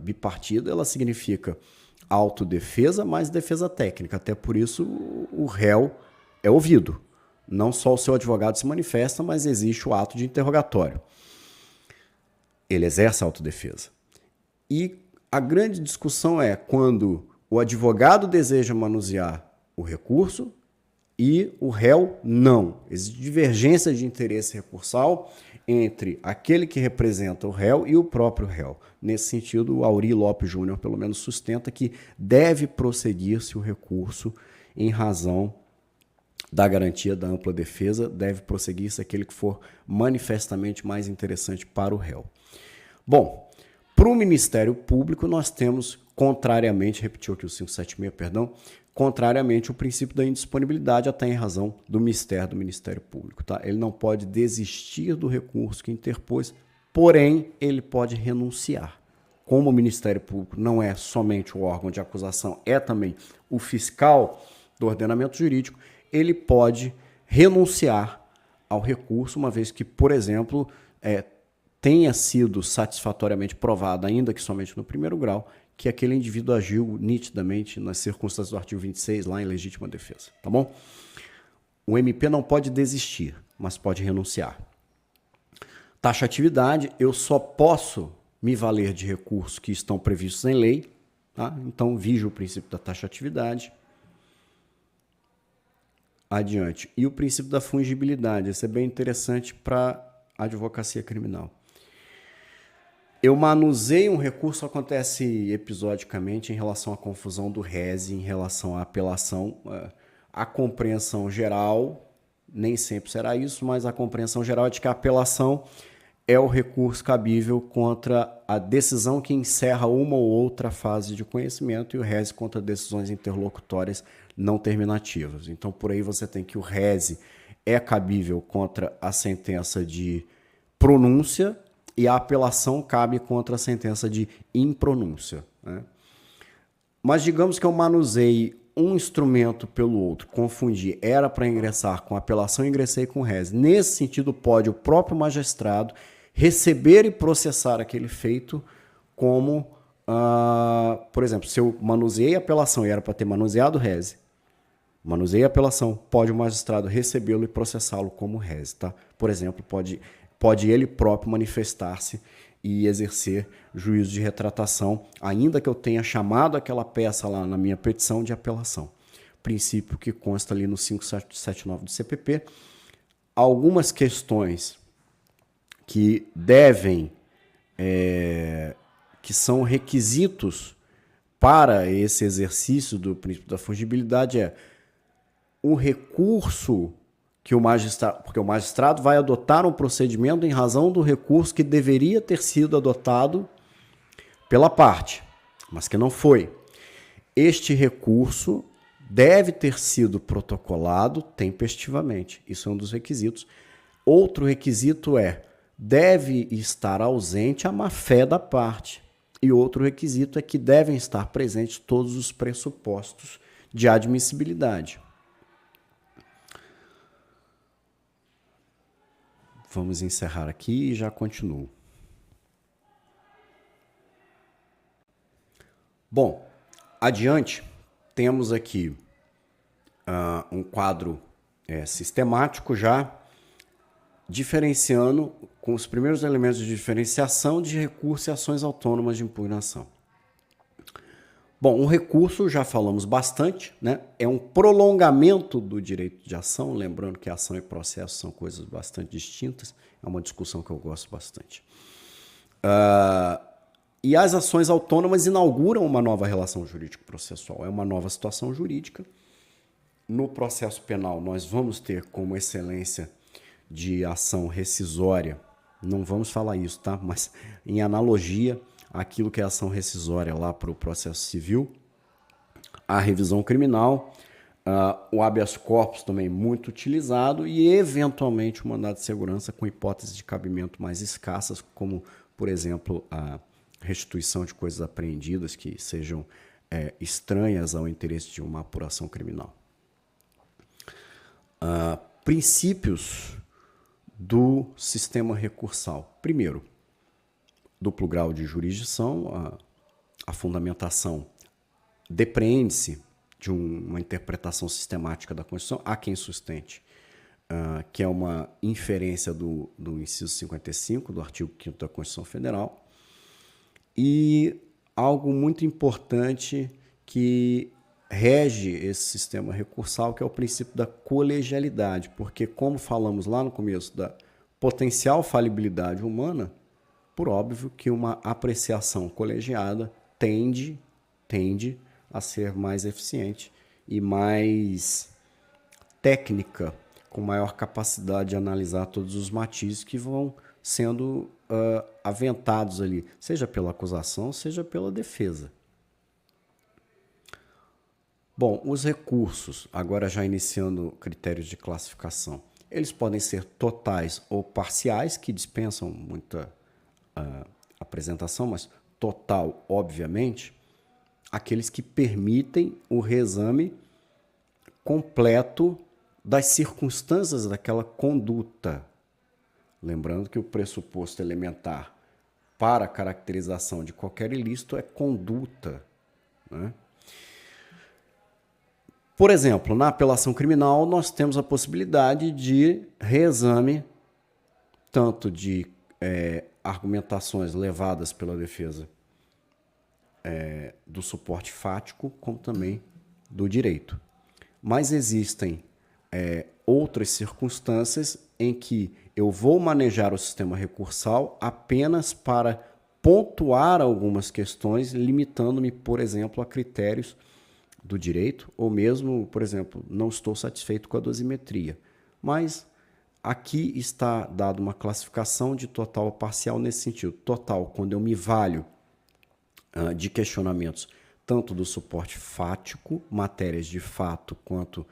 S1: bipartida, ela significa autodefesa mais defesa técnica. Até por isso o réu é ouvido. Não só o seu advogado se manifesta, mas existe o ato de interrogatório. Ele exerce a autodefesa. E a grande discussão é quando o advogado deseja manusear o recurso e o réu não. Existe divergência de interesse recursal entre aquele que representa o réu e o próprio réu. Nesse sentido, o Aury Lopes Júnior, pelo menos, sustenta que deve prosseguir-se o recurso em razão da garantia da ampla defesa, deve prosseguir-se aquele que for manifestamente mais interessante para o réu. Bom, para o Ministério Público, nós temos, contrariamente, repetiu aqui o 576, perdão, contrariamente o princípio da indisponibilidade, até em razão do mistério do Ministério Público. Tá? Ele não pode desistir do recurso que interpôs, porém, ele pode renunciar. Como o Ministério Público não é somente o órgão de acusação, é também o fiscal do ordenamento jurídico, ele pode renunciar ao recurso, uma vez que, por exemplo, tenha sido satisfatoriamente provado, ainda que somente no primeiro grau, que aquele indivíduo agiu nitidamente nas circunstâncias do artigo 26, lá em legítima defesa, tá bom? O MP não pode desistir, mas pode renunciar. Taxatividade, eu só posso me valer de recursos que estão previstos em lei, tá? Então, vige o princípio da taxatividade. adiante. E o princípio da fungibilidade, isso é bem interessante para a advocacia criminal. Eu manuseio um recurso, acontece episodicamente em relação à confusão do rese, em relação à apelação. A compreensão geral, nem sempre será isso, mas a compreensão geral é de que a apelação é o recurso cabível contra a decisão que encerra uma ou outra fase de conhecimento e o rese contra decisões interlocutórias não terminativas. Então, por aí você tem que o rese é cabível contra a sentença de pronúncia e a apelação cabe contra a sentença de impronúncia, né? Mas digamos que eu manuseie um instrumento pelo outro, confundi, era para ingressar com apelação, ingressei com rese. Nesse sentido, pode o próprio magistrado receber e processar aquele feito como, por exemplo, se eu manuseei a apelação e era para ter manuseado rese, manuseei a apelação, pode o magistrado recebê-lo e processá-lo como rese, tá? Por exemplo, pode ele próprio manifestar-se e exercer juízo de retratação, ainda que eu tenha chamado aquela peça lá na minha petição de apelação. Princípio que consta ali no 579 do CPP. Algumas questões que devem, que são requisitos para esse exercício do princípio da fungibilidade o recurso que o magistrado, porque o magistrado vai adotar um procedimento em razão do recurso que deveria ter sido adotado pela parte, mas que não foi. Este recurso deve ter sido protocolado tempestivamente. Isso é um dos requisitos. Outro requisito deve estar ausente a má-fé da parte. E outro requisito é que devem estar presentes todos os pressupostos de admissibilidade. Vamos encerrar aqui e já continuo. Bom, adiante, temos aqui um quadro sistemático já, diferenciando com os primeiros elementos de diferenciação de recurso e ações autônomas de impugnação. Bom, um recurso, já falamos bastante, né? É um prolongamento do direito de ação, lembrando que ação e processo são coisas bastante distintas, é uma discussão que eu gosto bastante. E as ações autônomas inauguram uma nova relação jurídico-processual, é uma nova situação jurídica. No processo penal, nós vamos ter como excelência de ação rescisória, não vamos falar isso, tá? Mas em analogia àquilo que é ação rescisória lá para o processo civil, a revisão criminal, o habeas corpus também muito utilizado e, eventualmente, o mandado de segurança com hipóteses de cabimento mais escassas, como, por exemplo, a restituição de coisas apreendidas que sejam estranhas ao interesse de uma apuração criminal. Princípios do sistema recursal. Primeiro, duplo grau de jurisdição, a fundamentação depreende-se de uma interpretação sistemática da Constituição, há quem sustente, que é uma inferência do inciso 55 do artigo 5º da Constituição Federal, e algo muito importante que rege esse sistema recursal, que é o princípio da colegialidade, porque, como falamos lá no começo da potencial falibilidade humana, por óbvio que uma apreciação colegiada tende a ser mais eficiente e mais técnica, com maior capacidade de analisar todos os matizes que vão sendo aventados ali, seja pela acusação, seja pela defesa. Bom, os recursos, agora já iniciando critérios de classificação, eles podem ser totais ou parciais, que dispensam muita apresentação, mas total, obviamente, aqueles que permitem o reexame completo das circunstâncias daquela conduta. Lembrando que o pressuposto elementar para a caracterização de qualquer ilícito é conduta, né? Por exemplo, na apelação criminal, nós temos a possibilidade de reexame tanto de argumentações levadas pela defesa do suporte fático, como também do direito. Mas existem outras circunstâncias em que eu vou manejar o sistema recursal apenas para pontuar algumas questões, limitando-me, por exemplo, a critérios do direito, ou mesmo, por exemplo, não estou satisfeito com a dosimetria. Mas aqui está dada uma classificação de total ou parcial nesse sentido. Total, quando eu me valho de questionamentos tanto do suporte fático, matérias de fato, quanto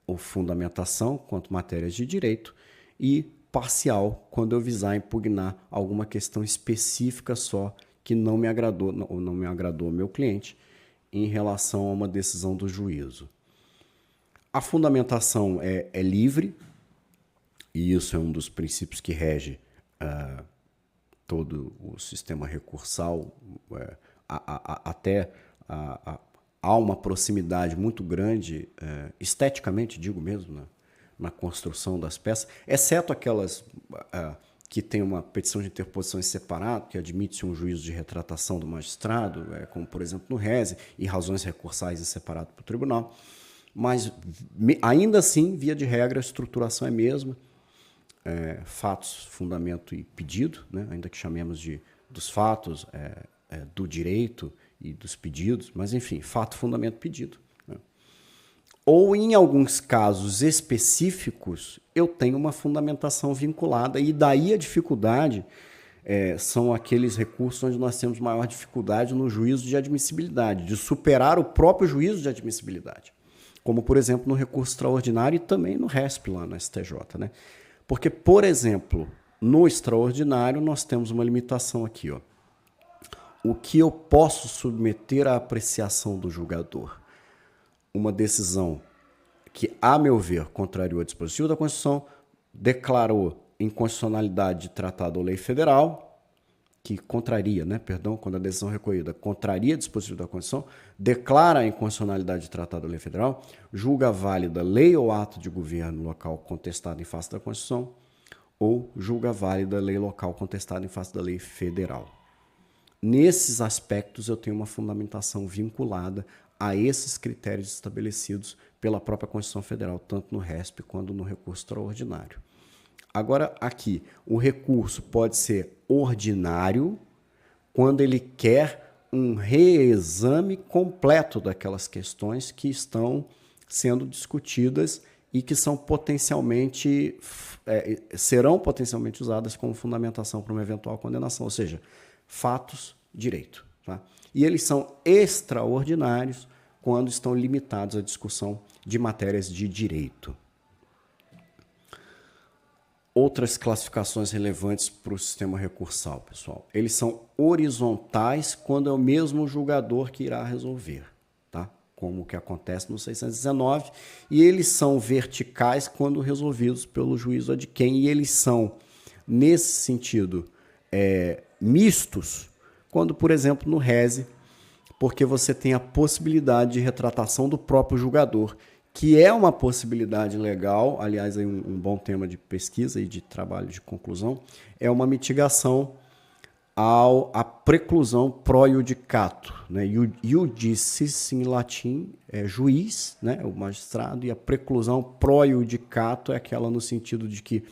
S1: ou fundamentação, quanto matérias de direito, e parcial, quando eu visar impugnar alguma questão específica só que não me agradou ou não me agradou ao meu cliente em relação a uma decisão do juízo. A fundamentação é livre, e isso é um dos princípios que rege todo o sistema recursal, há uma proximidade muito grande, esteticamente, digo mesmo, na construção das peças, exceto aquelas que têm uma petição de interposição em separado, que admite-se um juízo de retratação do magistrado, como, por exemplo, no RESE, e razões recursais em separado para o tribunal. Mas, ainda assim, via de regra, a estruturação é a mesma. Fatos, fundamento e pedido, né? Ainda que chamemos dos fatos, do direito e dos pedidos, mas enfim, fato, fundamento, pedido. Né? Ou em alguns casos específicos, eu tenho uma fundamentação vinculada, e daí a dificuldade são aqueles recursos onde nós temos maior dificuldade no juízo de admissibilidade, de superar o próprio juízo de admissibilidade, como, por exemplo, no recurso extraordinário e também no RESP lá na STJ, né? Porque, por exemplo, no extraordinário nós temos uma limitação aqui, ó. O que eu posso submeter à apreciação do julgador? Uma decisão que, a meu ver, contrariou o dispositivo da Constituição, declarou inconstitucionalidade de tratado ou lei federal, que contraria, quando a decisão recorrida contraria o dispositivo da Constituição, declara a inconstitucionalidade de tratado ou lei federal, julga válida lei ou ato de governo local contestado em face da Constituição, ou julga válida lei local contestada em face da lei federal. Nesses aspectos, eu tenho uma fundamentação vinculada a esses critérios estabelecidos pela própria Constituição Federal, tanto no RESP quanto no recurso extraordinário. Agora, aqui, o recurso pode ser ordinário quando ele quer um reexame completo daquelas questões que estão sendo discutidas e que são serão potencialmente usadas como fundamentação para uma eventual condenação, ou seja, fatos, direito. Tá? E eles são extraordinários quando estão limitados à discussão de matérias de direito. Outras classificações relevantes para o sistema recursal, pessoal. Eles são horizontais quando é o mesmo julgador que irá resolver, tá? Como o que acontece no 619, e eles são verticais quando resolvidos pelo juízo ad quem, e eles são, nesse sentido, mistos, quando, por exemplo, no RESE, porque você tem a possibilidade de retratação do próprio julgador, que é uma possibilidade legal, aliás, um bom tema de pesquisa e de trabalho de conclusão, é uma mitigação à preclusão pro iudicato. Né? Iudicis, em latim, é juiz, né? O magistrado, e a preclusão pro iudicato é aquela no sentido de que,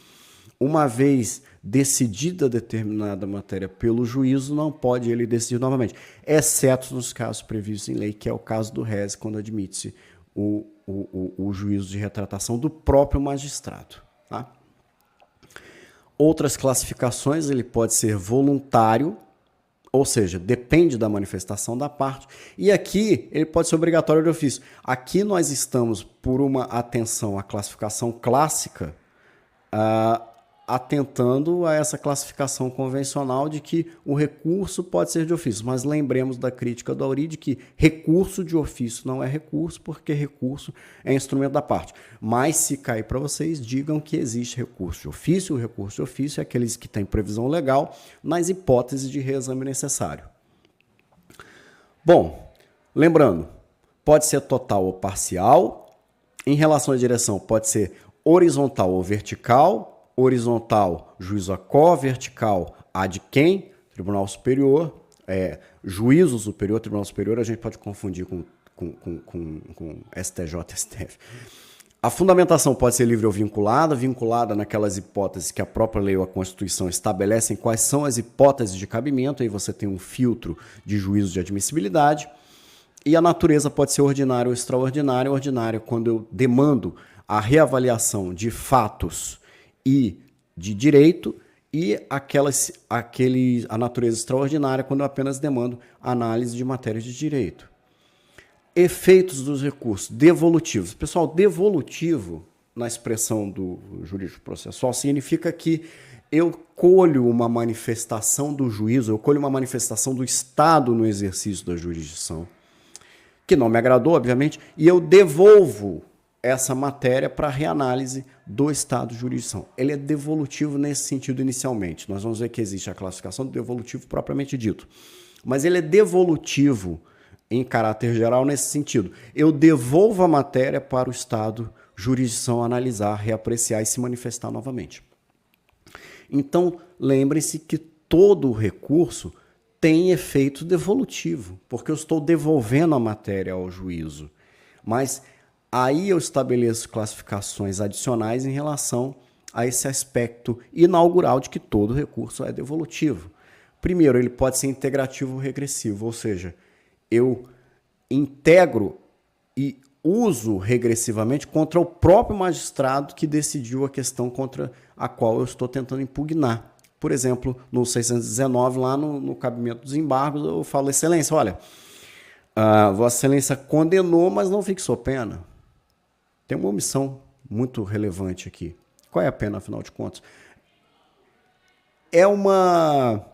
S1: uma vez decidida determinada matéria pelo juízo, não pode ele decidir novamente, exceto nos casos previstos em lei, que é o caso do RESE, quando admite-se o juízo de retratação do próprio magistrado. Tá? Outras classificações, ele pode ser voluntário, ou seja, depende da manifestação da parte, e aqui ele pode ser obrigatório de ofício. Aqui nós estamos, por uma atenção à classificação clássica, atentando a essa classificação convencional de que o recurso pode ser de ofício. Mas lembremos da crítica do Auri de que recurso de ofício não é recurso, porque recurso é instrumento da parte. Mas se cair para vocês, digam que existe recurso de ofício. O recurso de ofício é aqueles que têm previsão legal nas hipóteses de reexame necessário. Bom, lembrando, pode ser total ou parcial. Em relação à direção, pode ser horizontal ou vertical. Horizontal, juízo a quo, vertical, ad quem, Tribunal Superior, juízo superior, Tribunal Superior, a gente pode confundir com STJ, STF. A fundamentação pode ser livre ou vinculada, vinculada naquelas hipóteses que a própria lei ou a Constituição estabelecem quais são as hipóteses de cabimento, aí você tem um filtro de juízo de admissibilidade, e a natureza pode ser ordinária ou extraordinária. Ordinária quando eu demando a reavaliação de fatos e de direito, e a natureza extraordinária quando eu apenas demando análise de matérias de direito. Efeitos dos recursos devolutivos. Pessoal, devolutivo, na expressão do jurídico processual, significa que eu colho uma manifestação do juízo, eu colho uma manifestação do Estado no exercício da jurisdição, que não me agradou, obviamente, e eu devolvo essa matéria para reanálise do Estado de jurisdição. Ele é devolutivo nesse sentido inicialmente. Nós vamos ver que existe a classificação do devolutivo propriamente dito. Mas ele é devolutivo em caráter geral nesse sentido. Eu devolvo a matéria para o Estado, jurisdição, analisar, reapreciar e se manifestar novamente. Então, lembrem-se que todo recurso tem efeito devolutivo, porque eu estou devolvendo a matéria ao juízo. Mas aí eu estabeleço classificações adicionais em relação a esse aspecto inaugural de que todo recurso é devolutivo. Primeiro, ele pode ser integrativo ou regressivo, ou seja, eu integro e uso regressivamente contra o próprio magistrado que decidiu a questão contra a qual eu estou tentando impugnar. Por exemplo, no 619, lá no cabimento dos embargos, eu falo, excelência, olha, Vossa Excelência condenou, mas não fixou pena. Tem uma omissão muito relevante aqui. Qual é a pena, afinal de contas? É uma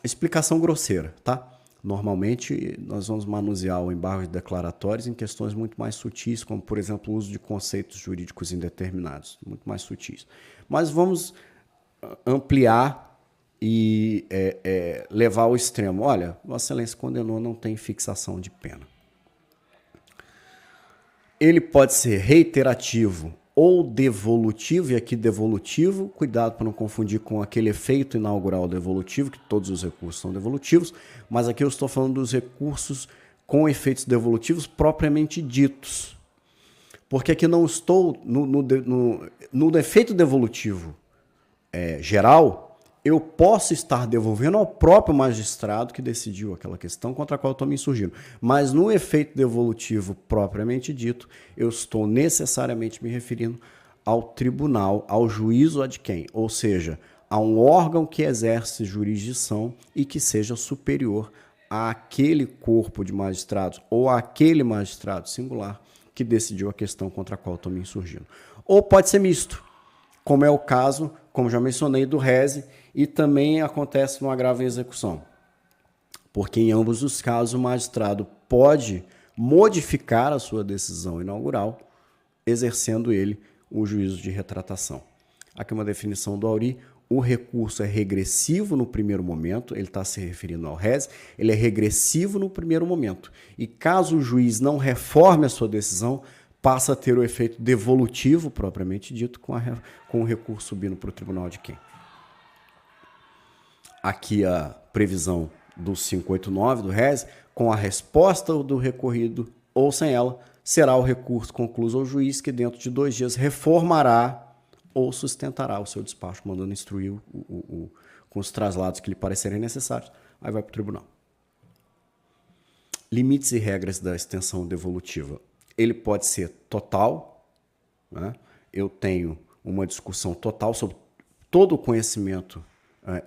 S1: explicação grosseira, tá? Normalmente, nós vamos manusear o embargo de declaratórios em questões muito mais sutis, como, por exemplo, o uso de conceitos jurídicos indeterminados, muito mais sutis. Mas vamos ampliar e levar ao extremo. Olha, Vossa Excelência condenou, não tem fixação de pena. Ele pode ser reiterativo ou devolutivo, e aqui devolutivo, cuidado para não confundir com aquele efeito inaugural devolutivo, que todos os recursos são devolutivos, mas aqui eu estou falando dos recursos com efeitos devolutivos propriamente ditos. Porque aqui não estou no efeito devolutivo geral, eu posso estar devolvendo ao próprio magistrado que decidiu aquela questão contra a qual eu estou me insurgindo. Mas no efeito devolutivo propriamente dito, eu estou necessariamente me referindo ao tribunal, ao juízo ad quem? Ou seja, a um órgão que exerce jurisdição e que seja superior àquele corpo de magistrados ou àquele magistrado singular que decidiu a questão contra a qual eu estou me insurgindo. Ou pode ser misto, como é o caso, como já mencionei, do rese, e também acontece no agravo em execução. Porque em ambos os casos o magistrado pode modificar a sua decisão inaugural, exercendo ele o juízo de retratação. Aqui uma definição do Auri: o recurso é regressivo no primeiro momento, ele está se referindo ao rese, ele é regressivo no primeiro momento. E caso o juiz não reforme a sua decisão, passa a ter o efeito devolutivo, propriamente dito, com o recurso subindo para o tribunal de quem? Aqui a previsão do 589 do rese, com a resposta do recorrido ou sem ela, será o recurso concluído ao juiz que dentro de 2 dias reformará ou sustentará o seu despacho, mandando instruir com os traslados que lhe parecerem necessários, aí vai para o tribunal. Limites e regras da extensão devolutiva. Ele pode ser total, né? Eu tenho uma discussão total sobre todo o conhecimento,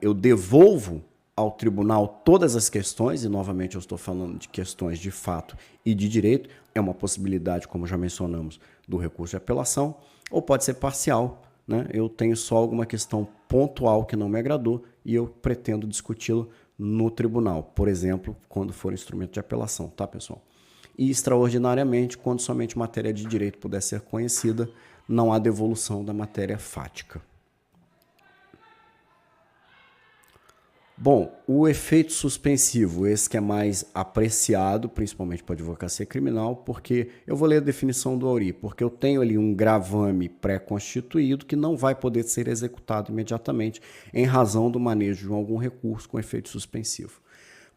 S1: eu devolvo ao tribunal todas as questões, e novamente eu estou falando de questões de fato e de direito, é uma possibilidade, como já mencionamos, do recurso de apelação, ou pode ser parcial, né? Eu tenho só alguma questão pontual que não me agradou e eu pretendo discuti-la no tribunal, por exemplo, quando for instrumento de apelação, tá, pessoal? E extraordinariamente, quando somente matéria de direito puder ser conhecida, não há devolução da matéria fática. Bom, o efeito suspensivo, esse que é mais apreciado, principalmente para a advocacia criminal, porque eu vou ler a definição do Auri, porque eu tenho ali um gravame pré-constituído que não vai poder ser executado imediatamente em razão do manejo de algum recurso com efeito suspensivo.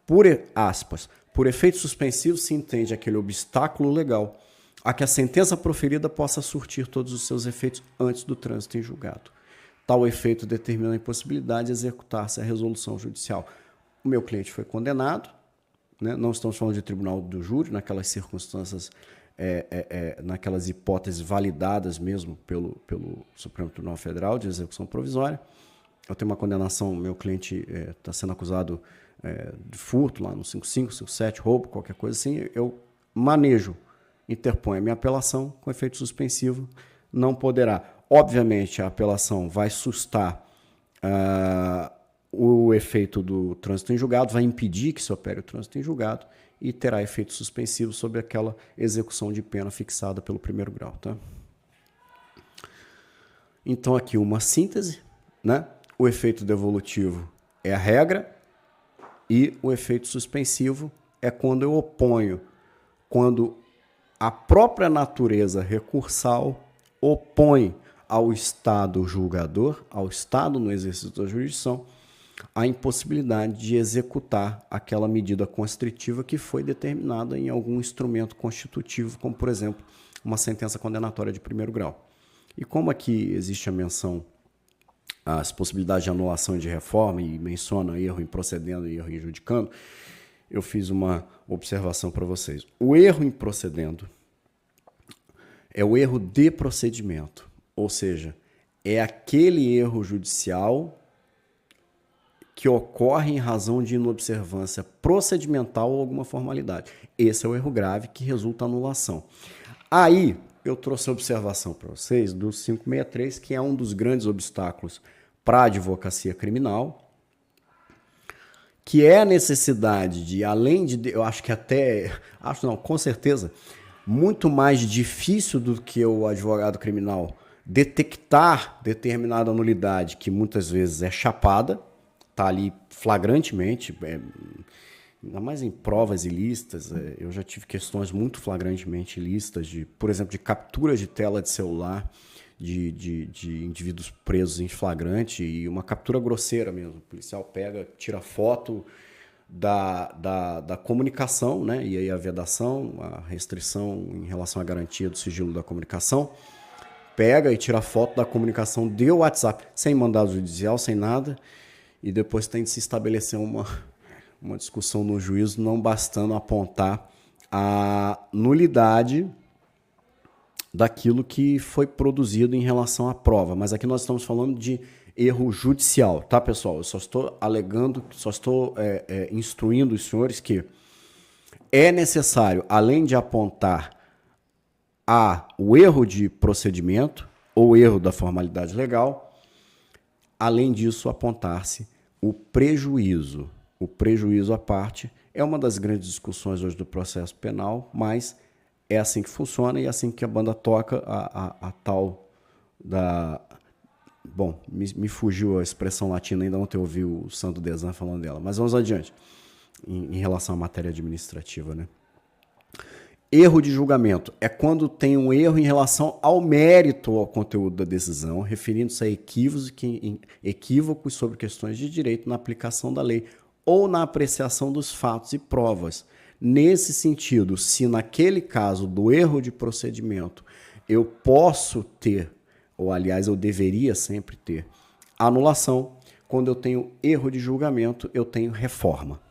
S1: Por efeito suspensivo se entende aquele obstáculo legal a que a sentença proferida possa surtir todos os seus efeitos antes do trânsito em julgado. Tal efeito determina a impossibilidade de executar-se a resolução judicial. O meu cliente foi condenado, né? Não estamos falando de tribunal do júri, naquelas circunstâncias, naquelas hipóteses validadas mesmo pelo Supremo Tribunal Federal de execução provisória. Eu tenho uma condenação, meu cliente está sendo acusado de furto lá no 55, 57, roubo, qualquer coisa assim, eu manejo, interponho a minha apelação com efeito suspensivo, não poderá. Obviamente, a apelação vai sustar o efeito do trânsito em julgado, vai impedir que se opere o trânsito em julgado e terá efeito suspensivo sobre aquela execução de pena fixada pelo primeiro grau. Tá? Então, aqui uma síntese, né? O efeito devolutivo é a regra e o efeito suspensivo é quando eu oponho, quando a própria natureza recursal opõe ao Estado julgador, ao Estado no exercício da jurisdição, a impossibilidade de executar aquela medida constritiva que foi determinada em algum instrumento constitutivo, como, por exemplo, uma sentença condenatória de primeiro grau. E como aqui existe a menção às possibilidades de anulação e de reforma, e menciona erro em procedendo e erro em judicando, eu fiz uma observação para vocês. O erro em procedendo é o erro de procedimento, ou seja, é aquele erro judicial que ocorre em razão de inobservância procedimental ou alguma formalidade. Esse é o erro grave que resulta anulação. Aí, eu trouxe a observação para vocês do 563, que é um dos grandes obstáculos para a advocacia criminal, que é a necessidade de, além de, eu acho que até, acho não, com certeza, muito mais difícil do que o advogado criminal detectar determinada nulidade, que muitas vezes é chapada, está ali flagrantemente, ainda mais em provas ilícitas. Eu já tive questões muito flagrantemente ilícitas, por exemplo, de captura de tela de celular de indivíduos presos em flagrante, e uma captura grosseira mesmo. O policial pega, tira foto da comunicação, né? E aí a vedação, a restrição em relação à garantia do sigilo da comunicação, pega e tira foto da comunicação de WhatsApp, sem mandado judicial, sem nada, e depois tem de se estabelecer uma discussão no juízo, não bastando apontar a nulidade daquilo que foi produzido em relação à prova. Mas aqui nós estamos falando de erro judicial, tá, pessoal? Eu só estou alegando, só estou instruindo os senhores que é necessário, além de apontar o erro de procedimento ou erro da formalidade legal, além disso, apontar-se o prejuízo. O prejuízo à parte é uma das grandes discussões hoje do processo penal, mas é assim que funciona e é assim que a banda toca a tal da... Bom, me fugiu a expressão latina, ainda ontem eu ouvi o Santo Desan falando dela, mas vamos adiante, em relação à matéria administrativa, né? Erro de julgamento é quando tem um erro em relação ao mérito, ao conteúdo da decisão, referindo-se a equívocos sobre questões de direito na aplicação da lei ou na apreciação dos fatos e provas. Nesse sentido, se naquele caso do erro de procedimento eu posso ter, ou aliás eu deveria sempre ter, anulação, quando eu tenho erro de julgamento eu tenho reforma.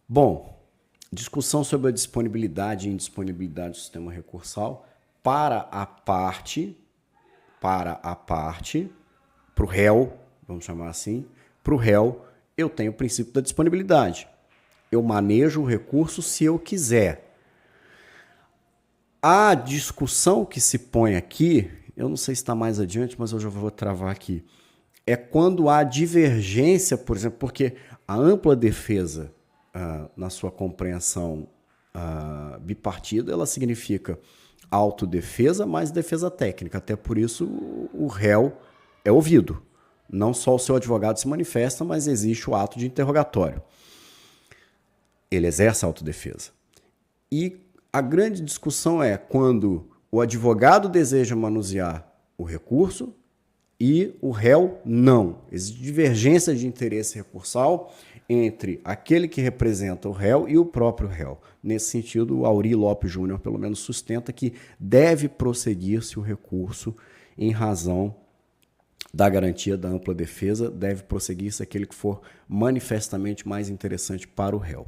S1: Bom, discussão sobre a disponibilidade e indisponibilidade do sistema recursal para a parte, para o réu, vamos chamar assim, para o réu, eu tenho o princípio da disponibilidade. Eu manejo o recurso se eu quiser. A discussão que se põe aqui, eu não sei se está mais adiante, mas eu já vou travar aqui, é quando há divergência, por exemplo, porque a ampla defesa, na sua compreensão bipartida, ela significa autodefesa mais defesa técnica. Até por isso o réu é ouvido. Não só o seu advogado se manifesta, mas existe o ato de interrogatório. Ele exerce a autodefesa. E a grande discussão é quando o advogado deseja manusear o recurso e o réu não. Existe divergência de interesse recursal entre aquele que representa o réu e o próprio réu. Nesse sentido, o Aury Lopes Júnior, pelo menos, sustenta que deve prosseguir-se o recurso em razão da garantia da ampla defesa, deve prosseguir-se aquele que for manifestamente mais interessante para o réu.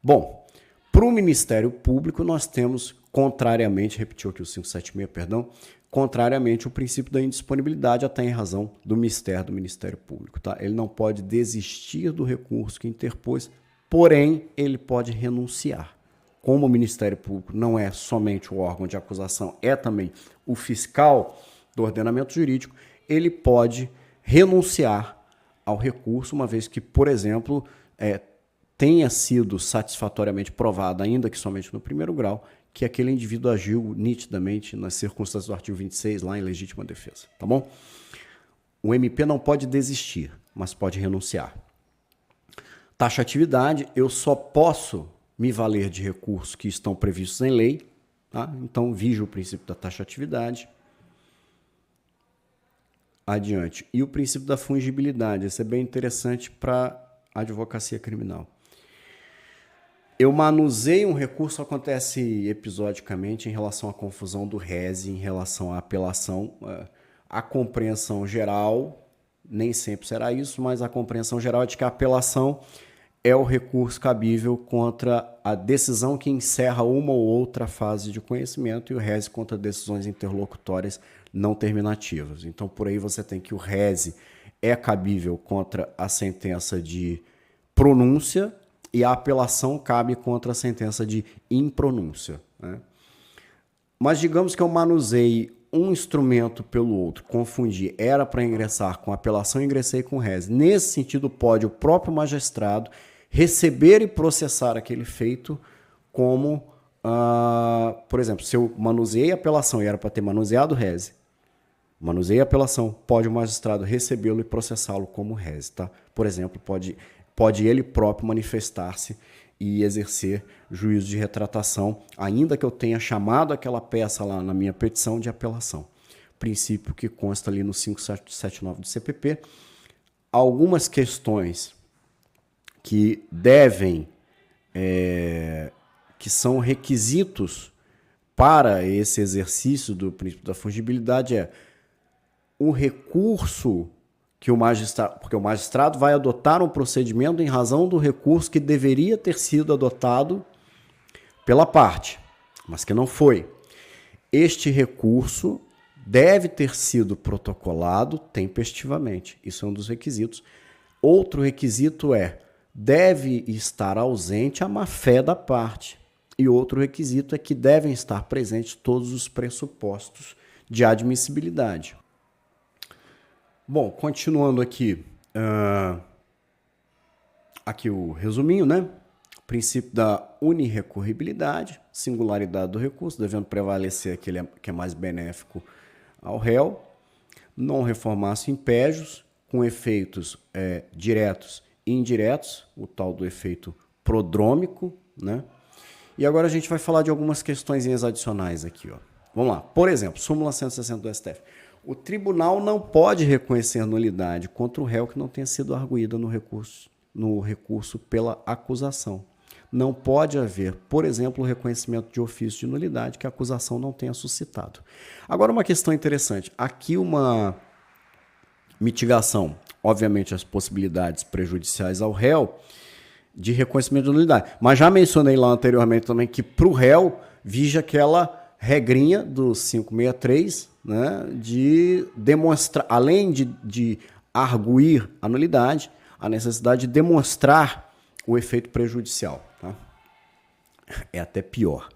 S1: Bom, para o Ministério Público, nós temos, contrariamente, repetiu aqui o 576, perdão, contrariamente o princípio da indisponibilidade, até em razão do mistério do Ministério Público. Tá? Ele não pode desistir do recurso que interpôs, porém, ele pode renunciar. Como o Ministério Público não é somente o órgão de acusação, é também o fiscal do ordenamento jurídico, ele pode renunciar ao recurso, uma vez que, por exemplo, tenha sido satisfatoriamente provado, ainda que somente no primeiro grau, que aquele indivíduo agiu nitidamente nas circunstâncias do artigo 26, lá em legítima defesa, tá bom? O MP não pode desistir, mas pode renunciar. Taxatividade, eu só posso me valer de recursos que estão previstos em lei, tá? Então, vige o princípio da taxatividade. Adiante. E o princípio da fungibilidade, esse é bem interessante para a advocacia criminal. Eu manuseio um recurso, acontece episodicamente em relação à confusão do rese, em relação à apelação. A compreensão geral, nem sempre será isso, mas a compreensão geral é de que a apelação é o recurso cabível contra a decisão que encerra uma ou outra fase de conhecimento e o rese contra decisões interlocutórias não terminativas. Então, por aí você tem que o rese é cabível contra a sentença de pronúncia e a apelação cabe contra a sentença de impronúncia, né? Mas digamos que eu manuseie um instrumento pelo outro, confundi, era para ingressar com apelação, ingressei com rese. Nesse sentido, pode o próprio magistrado receber e processar aquele feito como, por exemplo, se eu manuseei a apelação e era para ter manuseado rese, manuseei a apelação, pode o magistrado recebê-lo e processá-lo como rese, tá? Por exemplo, pode ele próprio manifestar-se e exercer juízo de retratação, ainda que eu tenha chamado aquela peça lá na minha petição de apelação. Princípio que consta ali no 579 do CPP. Algumas questões que devem, que são requisitos para esse exercício do princípio da fungibilidade o recurso que o magistrado, porque o magistrado vai adotar um procedimento em razão do recurso que deveria ter sido adotado pela parte, mas que não foi. Este recurso deve ter sido protocolado tempestivamente. Isso é um dos requisitos. Outro requisito deve estar ausente a má-fé da parte. E outro requisito é que devem estar presentes todos os pressupostos de admissibilidade. Bom, continuando aqui, aqui o resuminho, né? Princípio da unirrecorribilidade, singularidade do recurso, devendo prevalecer aquele que é mais benéfico ao réu, não reformar-se impégios, com efeitos diretos e indiretos, o tal do efeito prodrômico, né? E agora a gente vai falar de algumas questõezinhas adicionais aqui, ó. Vamos lá. Por exemplo, súmula 160 do STF. O tribunal não pode reconhecer nulidade contra o réu que não tenha sido arguída no recurso pela acusação. Não pode haver, por exemplo, o reconhecimento de ofício de nulidade que a acusação não tenha suscitado. Agora, uma questão interessante. Aqui uma mitigação, obviamente, as possibilidades prejudiciais ao réu de reconhecimento de nulidade. Mas já mencionei lá anteriormente também que para o réu vige aquela regrinha do 563, né, de demonstrar, além de arguir a nulidade, a necessidade de demonstrar o efeito prejudicial. Tá? É até pior.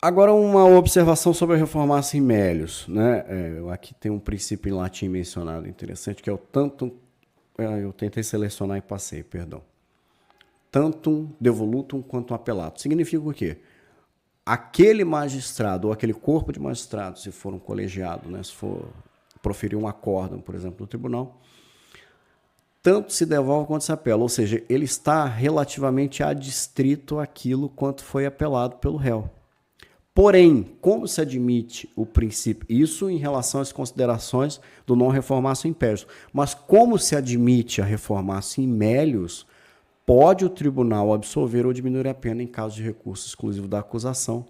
S1: Agora uma observação sobre a reformatio in melius, né? Aqui tem um princípio em latim mencionado interessante, que é o tantum, eu tentei selecionar e passei, perdão. Tantum devolutum quantum appellatum. Significa o quê? Aquele magistrado ou aquele corpo de magistrados, se for um colegiado, né, se for proferir um acórdão, por exemplo, no tribunal, tanto se devolve quanto se apela, ou seja, ele está relativamente adstrito àquilo quanto foi apelado pelo réu. Porém, como se admite o princípio, isso em relação às considerações do non reformatio in perius, mas como se admite a reformatio in melius, pode o tribunal absolver ou diminuir a pena em caso de recurso exclusivo da acusação,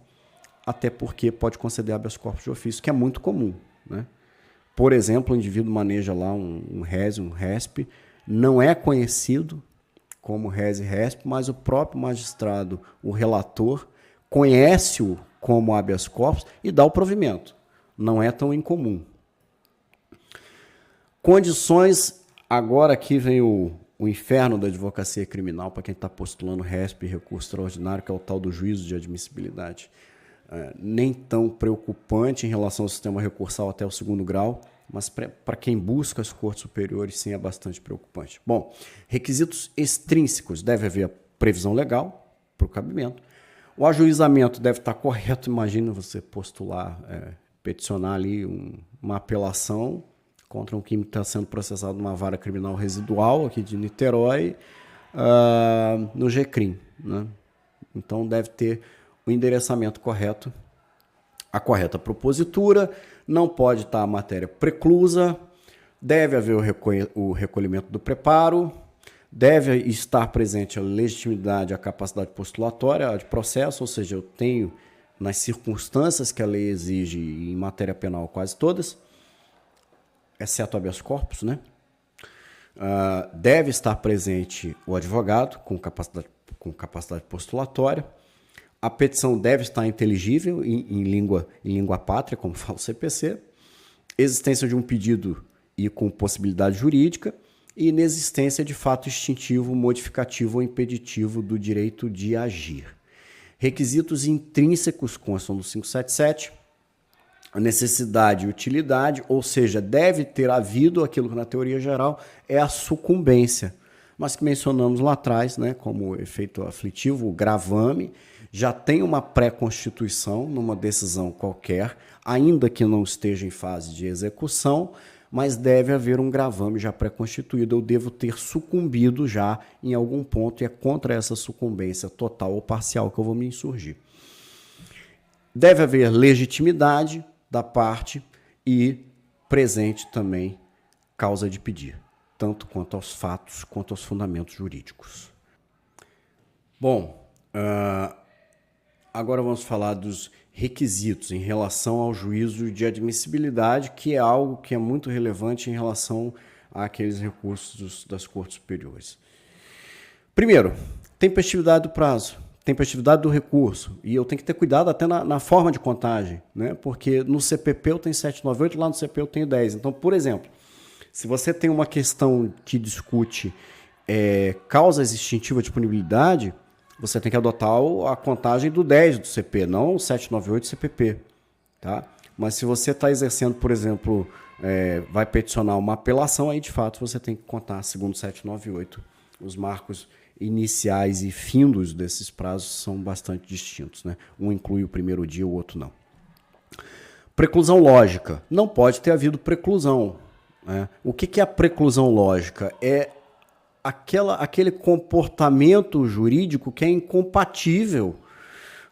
S1: até porque pode conceder habeas corpus de ofício, que é muito comum, né? Por exemplo, o indivíduo maneja lá um res, um resp, não é conhecido como res e resp, mas o próprio magistrado, o relator, conhece-o como habeas corpus e dá o provimento. Não é tão incomum. Condições, agora aqui vem o inferno da advocacia criminal para quem está postulando resp e recurso extraordinário, que é o tal do juízo de admissibilidade. Nem tão preocupante em relação ao sistema recursal até o segundo grau, mas para quem busca as cortes superiores, sim, é bastante preocupante. Bom, requisitos extrínsecos, deve haver previsão legal para o cabimento. O ajuizamento deve estar correto, imagina você postular, peticionar ali uma apelação contra um químico que está sendo processado numa vara criminal residual aqui de Niterói, no GCRIM, né? Então deve ter o endereçamento correto, a correta propositura, não pode estar a matéria preclusa, deve haver o recolhimento do preparo, deve estar presente a legitimidade, a capacidade postulatória de processo, ou seja, eu tenho nas circunstâncias que a lei exige em matéria penal quase todas, exceto habeas corpus, né? Deve estar presente o advogado com capacidade postulatória. A petição deve estar inteligível em língua pátria, como fala o CPC. Existência de um pedido e com possibilidade jurídica. E inexistência de fato extintivo, modificativo ou impeditivo do direito de agir. Requisitos intrínsecos constam do 577. A necessidade e utilidade, ou seja, deve ter havido aquilo que na teoria geral é a sucumbência, mas que mencionamos lá atrás, né, como efeito aflitivo, o gravame, já tem uma pré-constituição numa decisão qualquer, ainda que não esteja em fase de execução, mas deve haver um gravame já pré-constituído, eu devo ter sucumbido já em algum ponto, e é contra essa sucumbência total ou parcial que eu vou me insurgir. Deve haver legitimidade da parte e presente também causa de pedir, tanto quanto aos fatos quanto aos fundamentos jurídicos. Bom, agora vamos falar dos requisitos em relação ao juízo de admissibilidade, que é algo que é muito relevante em relação àqueles recursos das cortes superiores. Primeiro, tempestividade do prazo, tempestividade do recurso, e eu tenho que ter cuidado até na forma de contagem, né? Porque no CPP eu tenho 798, lá no CP eu tenho 10. Então, por exemplo, se você tem uma questão que discute causas extintivas de punibilidade, você tem que adotar a contagem do 10 do CP, não o 798 CPP. Tá? Mas se você está exercendo, por exemplo, vai peticionar uma apelação, aí de fato você tem que contar, segundo o 798, os marcos iniciais e findos desses prazos são bastante distintos, né? Um inclui o primeiro dia, o outro não. Preclusão lógica. Não pode ter havido preclusão, né? O que é a preclusão lógica? É aquele comportamento jurídico que é incompatível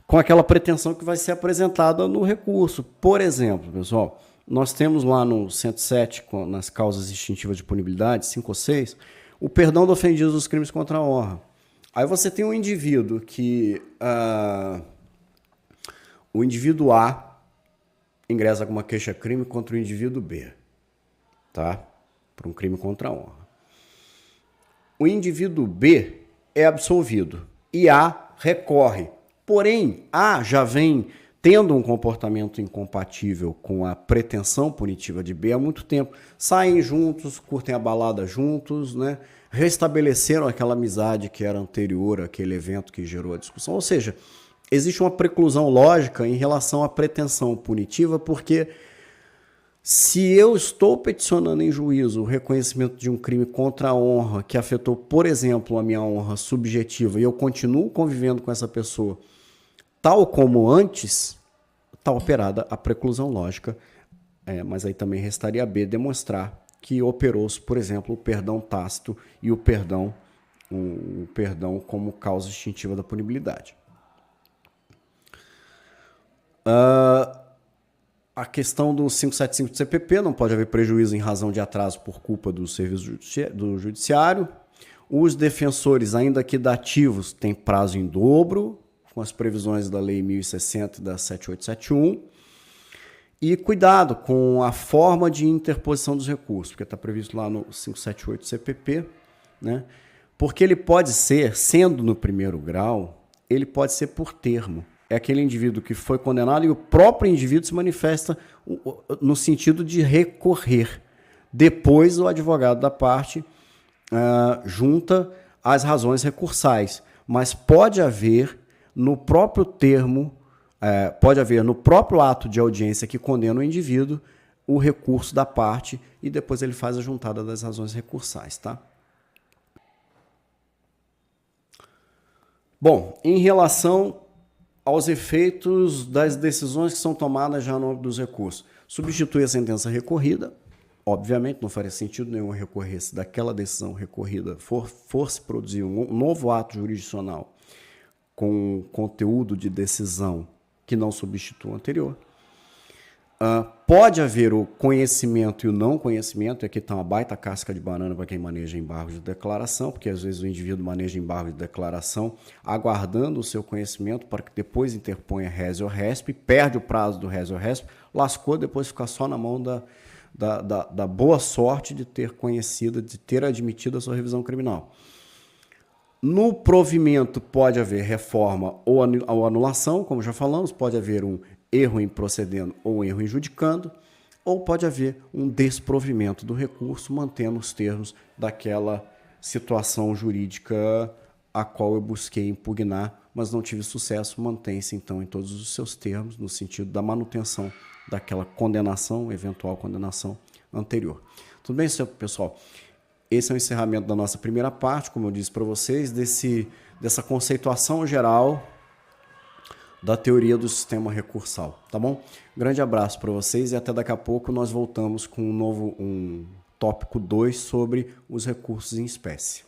S1: com aquela pretensão que vai ser apresentada no recurso. Por exemplo, pessoal, nós temos lá no 107, nas causas extintivas de punibilidade, 5 ou 6, o perdão do ofendido dos crimes contra a honra. Aí você tem um indivíduo que... o indivíduo A ingressa com uma queixa-crime contra o indivíduo B, tá? Por um crime contra a honra. O indivíduo B é absolvido e A recorre. Porém, A já vem tendo um comportamento incompatível com a pretensão punitiva de B há muito tempo. Saem juntos, curtem a balada juntos, né? Restabeleceram aquela amizade que era anterior àquele evento que gerou a discussão. Ou seja, existe uma preclusão lógica em relação à pretensão punitiva, porque se eu estou peticionando em juízo o reconhecimento de um crime contra a honra que afetou, por exemplo, a minha honra subjetiva, e eu continuo convivendo com essa pessoa, tal como antes, está operada a preclusão lógica, mas aí também restaria a B demonstrar que operou-se, por exemplo, o perdão tácito e o perdão como causa extintiva da punibilidade. A questão do 575 do CPP, não pode haver prejuízo em razão de atraso por culpa do serviço do judiciário. Os defensores, ainda que dativos, têm prazo em dobro, com as previsões da Lei 1060 e da 7871. E cuidado com a forma de interposição dos recursos, porque está previsto lá no 578 do CPP, né? Porque ele pode ser, sendo no primeiro grau, ele pode ser por termo. É aquele indivíduo que foi condenado e o próprio indivíduo se manifesta no sentido de recorrer. Depois, o advogado da parte junta as razões recursais. Mas pode haver no próprio termo, pode haver no próprio ato de audiência que condena o indivíduo o recurso da parte e depois ele faz a juntada das razões recursais, tá? Bom, em relação aos efeitos das decisões que são tomadas já no âmbito dos recursos. Substituir a sentença recorrida, obviamente não faria sentido nenhum recorrer se daquela decisão recorrida fosse produzir um novo ato jurisdicional com conteúdo de decisão que não substitua o anterior. Pode haver o conhecimento e o não conhecimento, e aqui está uma baita casca de banana para quem maneja embargo de declaração, porque às vezes o indivíduo maneja embargo de declaração aguardando o seu conhecimento para que depois interponha res ou resp, perde o prazo do res ou resp, lascou, depois fica só na mão da boa sorte de ter conhecido, de ter admitido a sua revisão criminal. No provimento pode haver reforma ou anulação, como já falamos, pode haver um erro em procedendo ou um erro em judicando, ou pode haver um desprovimento do recurso, mantendo os termos daquela situação jurídica a qual eu busquei impugnar, mas não tive sucesso, mantém-se então em todos os seus termos, no sentido da manutenção daquela condenação, eventual condenação anterior. Tudo bem, pessoal? Esse é o encerramento da nossa primeira parte, como eu disse para vocês, dessa conceituação geral da teoria do sistema recursal, tá bom? Grande abraço para vocês e até daqui a pouco nós voltamos com um tópico 2 sobre os recursos em espécie.